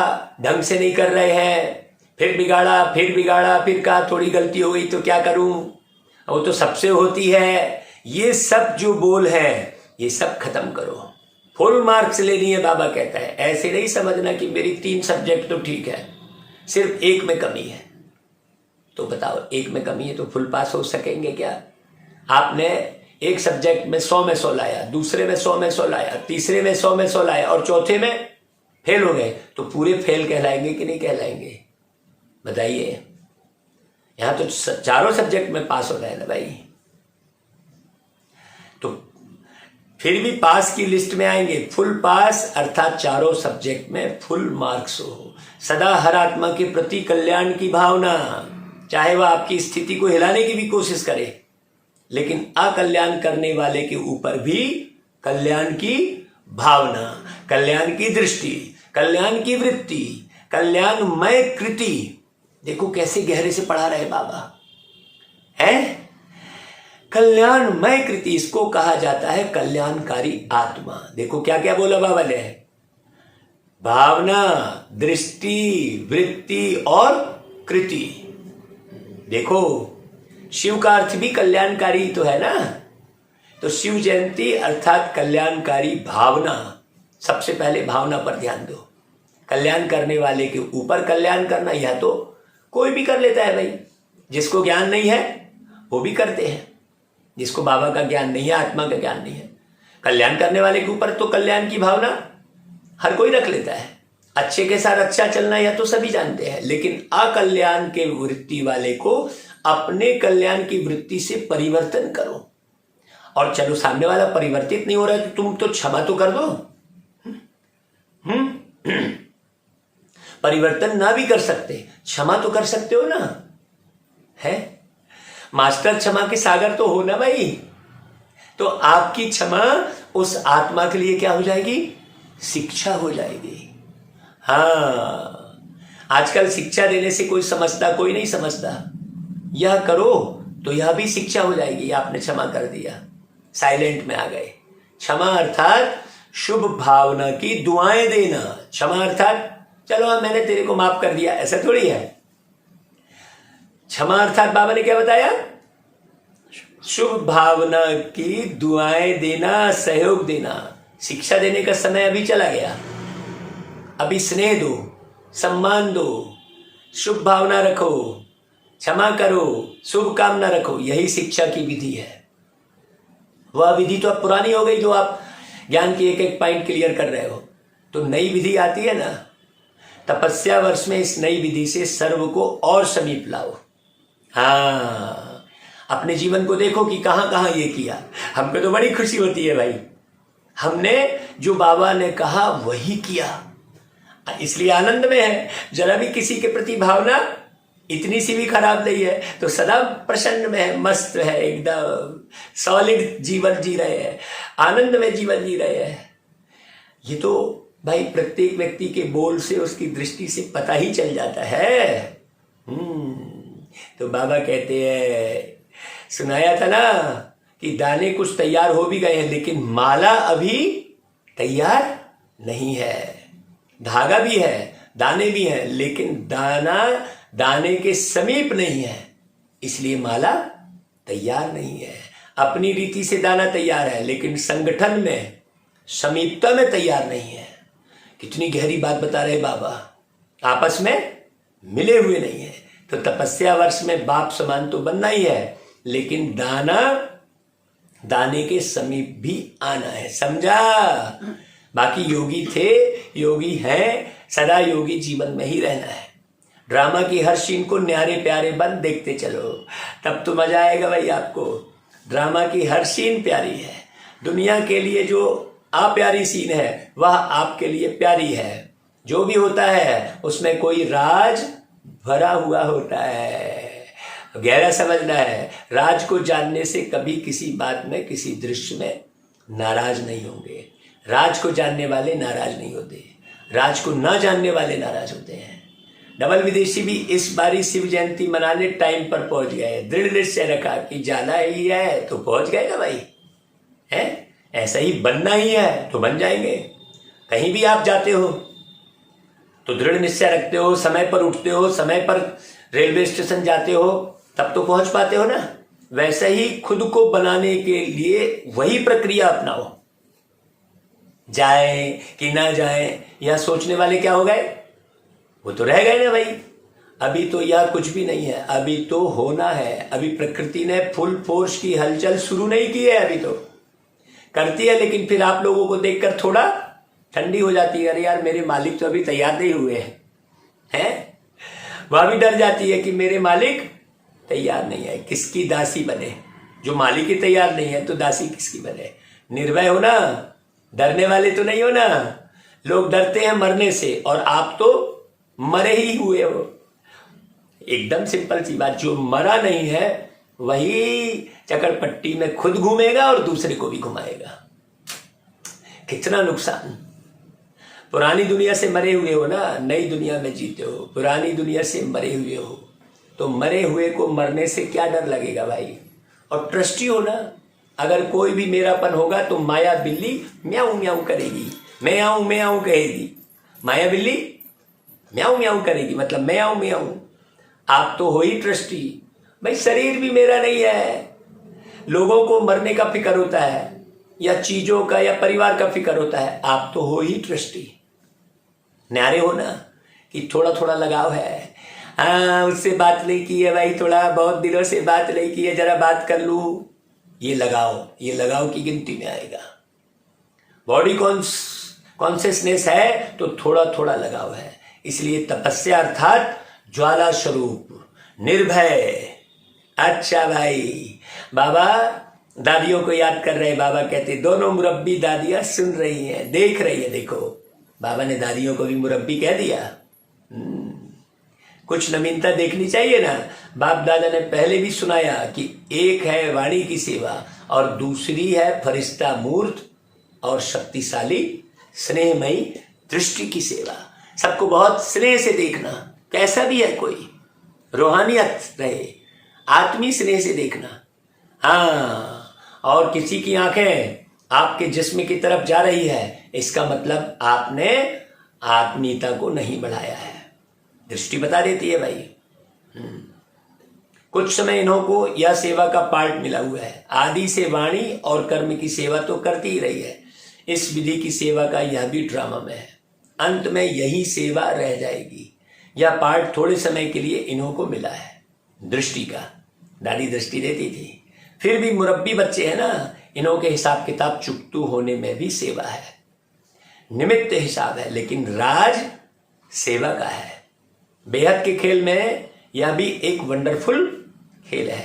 ढंग से नहीं कर रहे हैं, फिर बिगाड़ा, फिर कहा थोड़ी गलती हो गई तो क्या करूं, वो तो सबसे होती है। ये सब जो बोल है ये सब खत्म करो, फुल मार्क्स लेनी है। बाबा कहता है ऐसे नहीं समझना कि मेरी 3 सब्जेक्ट तो ठीक है, सिर्फ एक में कमी है। तो बताओ, एक में कमी है तो फुल पास हो सकेंगे क्या? आपने एक सब्जेक्ट में 100 में 100 लाया, दूसरे में 100 में 100 लाया, तीसरे में 100 में 100 लाया और चौथे में फेल हो गए, तो पूरे फेल कहलाएंगे कि नहीं कहलाएंगे? बताइए। यहां तो चारों सब्जेक्ट में पास हो गए ना भाई, तो फिर भी पास की लिस्ट में आएंगे। फुल पास अर्थात चारों सब्जेक्ट में फुल मार्क्स हो, सदा हर आत्मा के प्रति कल्याण की भावना, चाहे वह आपकी स्थिति को हिलाने की भी कोशिश करे, लेकिन अकल्याण करने वाले के ऊपर भी कल्याण की भावना, कल्याण की दृष्टि, कल्याण की वृत्ति, कल्याणमय कृति। देखो कैसे गहरे से पढ़ा रहे बाबा है। कल्याणमय कृति, इसको कहा जाता है कल्याणकारी आत्मा। देखो क्या क्या बोला बाबा ने, भावना, दृष्टि, वृत्ति और कृति। देखो शिव का अर्थ भी कल्याणकारी तो है ना, तो शिव जयंती अर्थात कल्याणकारी भावना। सबसे पहले भावना पर ध्यान दो, कल्याण करने वाले के ऊपर कल्याण करना। यह तो कोई भी कर लेता है भाई, जिसको ज्ञान नहीं है वो भी करते हैं, जिसको बाबा का ज्ञान नहीं है, आत्मा का ज्ञान नहीं है, कल्याण करने वाले के ऊपर तो कल्याण की भावना हर कोई रख लेता है। अच्छे के साथ अच्छा चलना यह तो सभी जानते हैं, लेकिन अकल्याण के वृत्ति वाले को अपने कल्याण की वृत्ति से परिवर्तन करो। और चलो सामने वाला परिवर्तित नहीं हो रहा है तो तुम तो क्षमा तो कर दो। परिवर्तन ना भी कर सकते, क्षमा तो कर सकते हो ना, है मास्टर क्षमा के सागर तो हो ना भाई। तो आपकी क्षमा उस आत्मा के लिए क्या हो जाएगी, शिक्षा हो जाएगी। हाँ, आजकल शिक्षा देने से कोई समझता कोई नहीं समझता, यह करो तो यह भी शिक्षा हो जाएगी। आपने क्षमा कर दिया, साइलेंट में आ गए। क्षमा अर्थात शुभ भावना की दुआएं देना। क्षमा अर्थात चलो मैंने तेरे को माफ कर दिया, ऐसा थोड़ी है। क्षमा अर्थात बाबा ने क्या बताया, शुभ भावना की दुआएं देना, सहयोग देना। शिक्षा देने का समय अभी चला गया, अभी स्नेह दो, सम्मान दो, शुभ भावना रखो, क्षमा करो, शुभ कामना रखो, यही शिक्षा की विधि है। वह विधि तो अब पुरानी हो गई जो आप ज्ञान की एक एक पॉइंट क्लियर कर रहे हो। तो नई विधि आती है ना, तपस्या वर्ष में इस नई विधि से सर्व को और समीप लाओ। हाँ, अपने जीवन को देखो कि कहां कहां ये किया। हमको तो बड़ी खुशी होती है भाई, हमने जो बाबा ने कहा वही किया, इसलिए आनंद में है। जरा भी किसी के प्रति भावना इतनी सी भी खराब नहीं है तो सदा प्रसन्न में है, मस्त है, एकदम सॉलिड जीवन जी रहे हैं, आनंद में जीवन जी रहे हैं। ये तो भाई प्रत्येक व्यक्ति के बोल से, उसकी दृष्टि से पता ही चल जाता है। तो बाबा कहते हैं, सुनाया था ना कि दाने कुछ तैयार हो भी गए हैं लेकिन माला अभी तैयार नहीं है। धागा भी है, दाने भी हैं, लेकिन दाना दाने के समीप नहीं है, इसलिए माला तैयार नहीं है। अपनी रीति से दाना तैयार है लेकिन संगठन में, समीपता में तैयार नहीं है। कितनी गहरी बात बता रहे बाबा, आपस में मिले हुए नहीं है। तो तपस्या वर्ष में बाप समान तो बनना ही है, लेकिन दाना दाने के समीप भी आना है, समझा? बाकी योगी थे, योगी हैं, सदा योगी जीवन में ही रहना है। ड्रामा की हर सीन को न्यारे प्यारे बन देखते चलो, तब तो मजा आएगा भाई आपको। ड्रामा की हर सीन प्यारी है, दुनिया के लिए जो अप्यारी सीन है वह आपके लिए प्यारी है। जो भी होता है उसमें कोई राज भरा हुआ होता है, गहरा समझना है। राज को जानने से कभी किसी बात में, किसी दृश्य में नाराज नहीं होंगे। राज को जानने वाले नाराज नहीं होते, राज को ना जानने वाले नाराज होते हैं। डबल विदेशी भी इस बारी शिव जयंती मनाने टाइम पर पहुंच गए। दृढ़ निश्चय रखा कि जाना ही है तो पहुंच गए ना भाई, है ऐसा ही बनना ही है तो बन जाएंगे। कहीं भी आप जाते हो तो दृढ़ निश्चय रखते हो, समय पर उठते हो, समय पर रेलवे स्टेशन जाते हो, तब तो पहुंच पाते हो ना। वैसे ही खुद को बनाने के लिए वही प्रक्रिया अपनाओ। जाए कि ना जाए यह सोचने वाले क्या हो गए, वो तो रह गए ना भाई। अभी तो यह कुछ भी नहीं है, अभी तो होना है। अभी प्रकृति ने फुल फोर्स की हलचल शुरू नहीं की है, अभी तो करती है, लेकिन फिर आप लोगों को देखकर थोड़ा ठंडी हो जाती है। अरे यार मेरे मालिक तो अभी तैयार नहीं हुए हैं, वह भी डर जाती है कि मेरे मालिक तैयार नहीं है। किसकी दासी बने, जो मालिक ही तैयार नहीं है तो दासी किसकी बने। निर्भय हो ना, डरने वाले तो नहीं हो ना। लोग डरते हैं मरने से और आप तो मरे ही हुए हो। एकदम सिंपल सी बात, जो मरा नहीं है वही चकरपट्टी में खुद घूमेगा और दूसरे को भी घुमाएगा। कितना नुकसान। पुरानी दुनिया से मरे हुए हो ना, नई दुनिया में जीते हो। पुरानी दुनिया से मरे हुए हो तो मरे हुए को मरने से क्या डर लगेगा भाई। और ट्रस्टी हो ना, अगर कोई भी मेरापन होगा तो माया बिल्ली म्याऊं म्याऊं करेगी, मैं आऊं कहेगी। माया बिल्ली म्याऊं म्याऊं करेगी, मतलब मैं आऊं। आप तो हो ही ट्रस्टी भाई। शरीर भी मेरा नहीं है। लोगों को मरने का फिक्र होता है या चीजों का या परिवार का फिक्र होता है, आप तो हो ही ट्रस्टी। न्यारे हो ना कि थोड़ा थोड़ा लगाव है। हाँ उससे बात नहीं की है भाई, थोड़ा बहुत दिनों से बात नहीं की है, जरा बात कर लूं। ये लगाव की गिनती में आएगा। बॉडी कॉन्शियसनेस है तो थोड़ा थोड़ा लगाव है। इसलिए तपस्या अर्थात ज्वाला स्वरूप निर्भय। अच्छा भाई, बाबा दादियों को याद कर रहे। बाबा कहते दोनों मुरब्बी दादियां सुन रही हैं, देख रही है। देखो बाबा ने दादियों को भी मुरब्बी कह दिया। कुछ नवीनता देखनी चाहिए ना। बाप दादा ने पहले भी सुनाया कि एक है वाणी की सेवा और दूसरी है फरिश्ता मूर्त और शक्तिशाली स्नेहमयी दृष्टि की सेवा। सबको बहुत स्नेह से देखना, कैसा भी है कोई, रूहानियत रहे, आत्मी स्नेह से देखना। हाँ, और किसी की आंखें आपके जिस्म की तरफ जा रही है, इसका मतलब आपने आत्मीयता को नहीं बढ़ाया है। दृष्टि बता देती है भाई। कुछ समय इन्हों को यह सेवा का पार्ट मिला हुआ है। आदि से वाणी और कर्म की सेवा तो करती ही रही है। इस विधि की सेवा का यह भी ड्रामा में है। अंत में यही सेवा रह जाएगी। यह पार्ट थोड़े समय के लिए इन्हों को मिला है दृष्टि का। दादी दृष्टि देती थी। फिर भी मुरब्बी बच्चे हैं ना, इन्हों के हिसाब किताब चुकतू होने में भी सेवा है। निमित्त हिसाब है लेकिन राज सेवा का है। बेहद के खेल में यह भी एक वंडरफुल खेल है।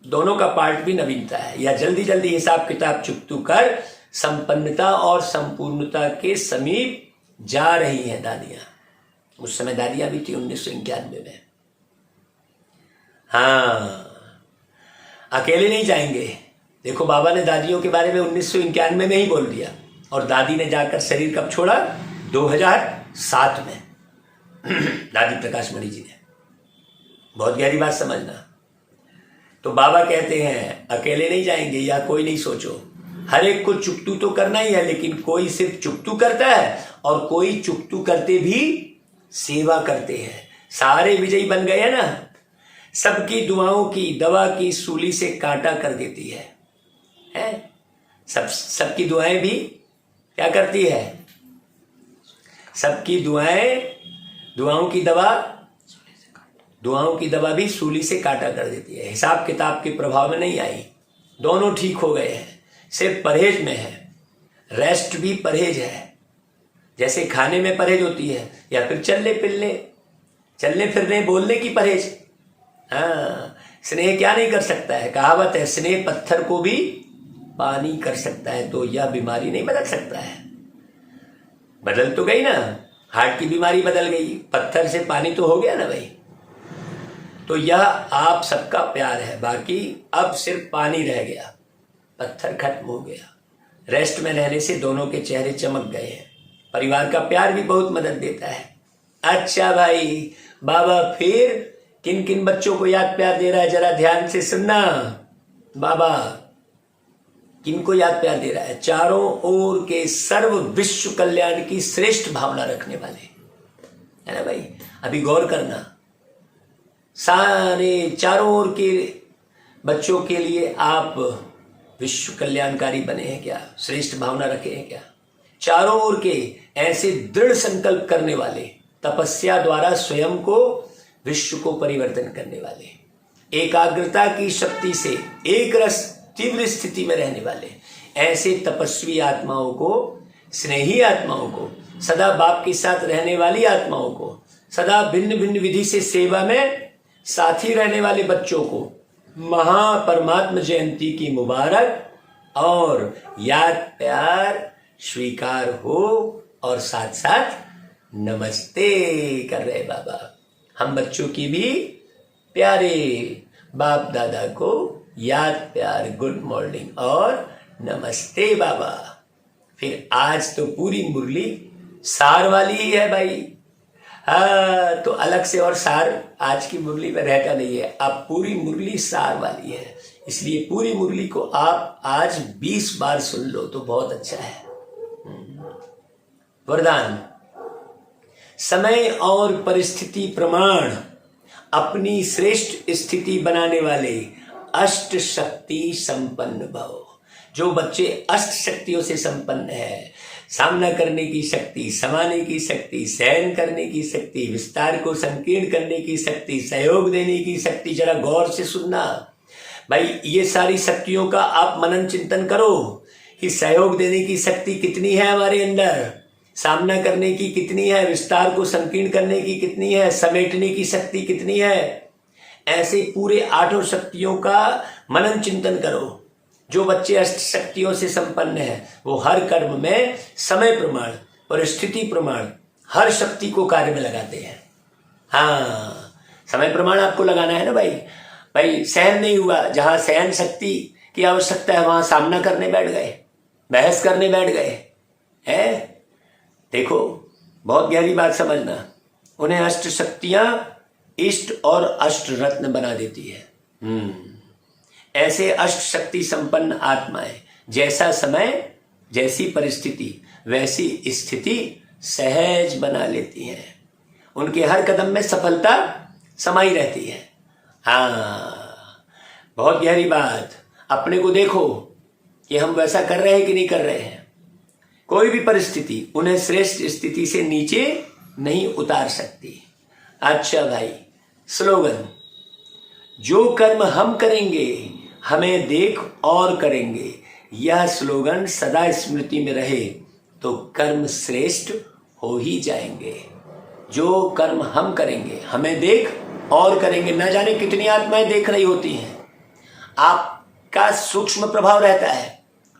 दोनों का पार्ट भी नवीनता है। यह जल्दी जल्दी हिसाब किताब चुकतू कर संपन्नता और संपूर्णता के समीप जा रही हैं दादियां। उस समय दादियां भी थी 1991 में। हाँ, अकेले नहीं जाएंगे। देखो बाबा ने दादियों के बारे में 1991 में ही बोल दिया और दादी ने जाकर शरीर कब छोड़ा, 2007 में। दादी प्रकाश मणि जी ने। बहुत गहरी बात समझना। तो बाबा कहते हैं अकेले नहीं जाएंगे या कोई नहीं सोचो। हर एक को चुकतू तो करना ही है, लेकिन कोई सिर्फ चुकतू करता है और कोई चुकतू करते भी सेवा करते हैं। सारे विजयी बन गए ना। सबकी दुआओं की दवा की सूली से कांटा कर देती है। सबकी दुआएं भी क्या करती है, सबकी दुआओं की दवा भी सूली से काटा कर देती है। हिसाब किताब के प्रभाव में नहीं आई। दोनों ठीक हो गए हैं, सिर्फ परहेज में है। रेस्ट भी परहेज है। जैसे खाने में परहेज होती है या फिर चलने फिरने बोलने की परहेज। हाँ, स्नेह क्या नहीं कर सकता है। कहावत है स्नेह पत्थर को भी पानी कर सकता है। तो यह बीमारी नहीं बदल सकता है। बदल तो गई ना, हार्ट की बीमारी बदल गई, पत्थर से पानी तो हो गया ना भाई। तो यह आप सबका प्यार है। बाकी अब सिर्फ पानी रह गया, पत्थर खत्म हो गया। रेस्ट में रहने से दोनों के चेहरे चमक गए हैं। परिवार का प्यार भी बहुत मदद देता है। अच्छा भाई, बाबा फिर किन किन बच्चों को याद प्यार दे रहा है, जरा ध्यान से सुनना। बाबा किनको याद प्यार दे रहा है? चारों ओर के सर्व विश्व कल्याण की श्रेष्ठ भावना रखने वाले, है ना भाई? अभी गौर करना, सारे चारों ओर के बच्चों के लिए आप विश्व कल्याणकारी बने हैं क्या? श्रेष्ठ भावना रखे हैं क्या? चारों ओर के ऐसे दृढ़ संकल्प करने वाले, तपस्या द्वारा स्वयं को विश्व को परिवर्तन करने वाले, एकाग्रता की शक्ति से एक रस तीव्र स्थिति में रहने वाले, ऐसे तपस्वी आत्माओं को, स्नेही आत्माओं को, सदा बाप के साथ रहने वाली आत्माओं को, सदा भिन्न भिन्न विधि से सेवा में साथी रहने वाले बच्चों को महापरमात्मा जयंती की मुबारक और याद प्यार स्वीकार हो, और साथ साथ नमस्ते कर रहे बाबा। हम बच्चों की भी प्यारे बाप दादा को याद प्यार, गुड मॉर्निंग और नमस्ते बाबा। फिर आज तो पूरी मुरली सार वाली ही है भाई। हाँ, तो अलग से और सार आज की मुरली में रहता नहीं है, अब पूरी मुरली सार वाली है, इसलिए पूरी मुरली को आप आज 20 बार सुन लो तो बहुत अच्छा है। वरदान, समय और परिस्थिति प्रमाण अपनी श्रेष्ठ स्थिति बनाने वाले अष्ट शक्ति संपन्न भव। जो बच्चे अष्ट शक्तियों से संपन्न है, सामना करने की शक्ति, समाने की शक्ति, सहन करने की शक्ति, विस्तार को संकीर्ण करने की शक्ति, सहयोग देने की शक्ति, जरा गौर से सुनना भाई, ये सारी शक्तियों का आप मनन चिंतन करो कि सहयोग देने की शक्ति कितनी है हमारे अंदर, सामना करने की कितनी है, विस्तार को संकीर्ण करने की कितनी है, समेटने की शक्ति कितनी है। ऐसे पूरे 8 शक्तियों का मनन चिंतन करो। जो बच्चे अष्ट शक्तियों से संपन्न हैं वो हर कर्म में समय प्रमाण, परिस्थिति प्रमाण हर शक्ति को कार्य में लगाते हैं। हाँ, समय प्रमाण आपको लगाना है ना भाई। भाई सहन नहीं हुआ, जहां सहन शक्ति की आवश्यकता है वहां सामना करने बैठ गए, बहस करने बैठ गए है। देखो, बहुत गहरी बात समझना, उन्हें अष्ट शक्तियां इष्ट और अष्ट रत्न बना देती है। ऐसे अष्ट शक्ति संपन्न आत्माएं जैसा समय, जैसी परिस्थिति, वैसी स्थिति सहज बना लेती हैं। उनके हर कदम में सफलता समाई रहती है। हाँ, बहुत गहरी बात। अपने को देखो कि हम वैसा कर रहे हैं कि नहीं कर रहे हैं। कोई भी परिस्थिति उन्हें श्रेष्ठ स्थिति से नीचे नहीं उतार सकती। अच्छा भाई, स्लोगन, जो कर्म हम करेंगे हमें देख और करेंगे, यह स्लोगन सदा स्मृति में रहे तो कर्म श्रेष्ठ हो ही जाएंगे। जो कर्म हम करेंगे हमें देख और करेंगे। न जाने कितनी आत्माएं देख रही होती हैं, आपका सूक्ष्म प्रभाव रहता है।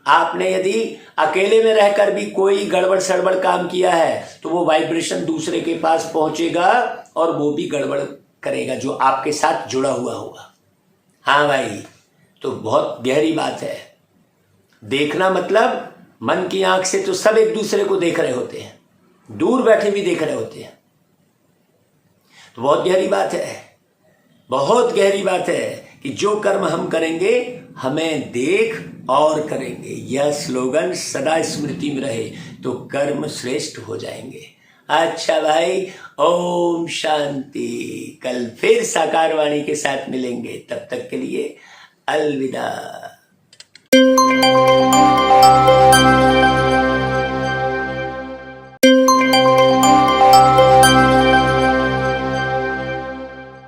आपने यदि अकेले में रहकर भी कोई गड़बड़ सड़बड़ काम किया है तो वो वाइब्रेशन दूसरे के पास पहुंचेगा और वो भी गड़बड़ करेगा जो आपके साथ जुड़ा हुआ होगा। हाँ भाई, तो बहुत गहरी बात है। देखना मतलब मन की आंख से तो सब एक दूसरे को देख रहे होते हैं, दूर बैठे भी देख रहे होते हैं। तो बहुत गहरी बात है, बहुत गहरी बात है कि जो कर्म हम करेंगे हमें देख और करेंगे, यह स्लोगन सदा स्मृति में रहे तो कर्म श्रेष्ठ हो जाएंगे। अच्छा भाई, ओम शांति। कल फिर साकार वाणी के साथ मिलेंगे, तब तक के लिए अलविदा।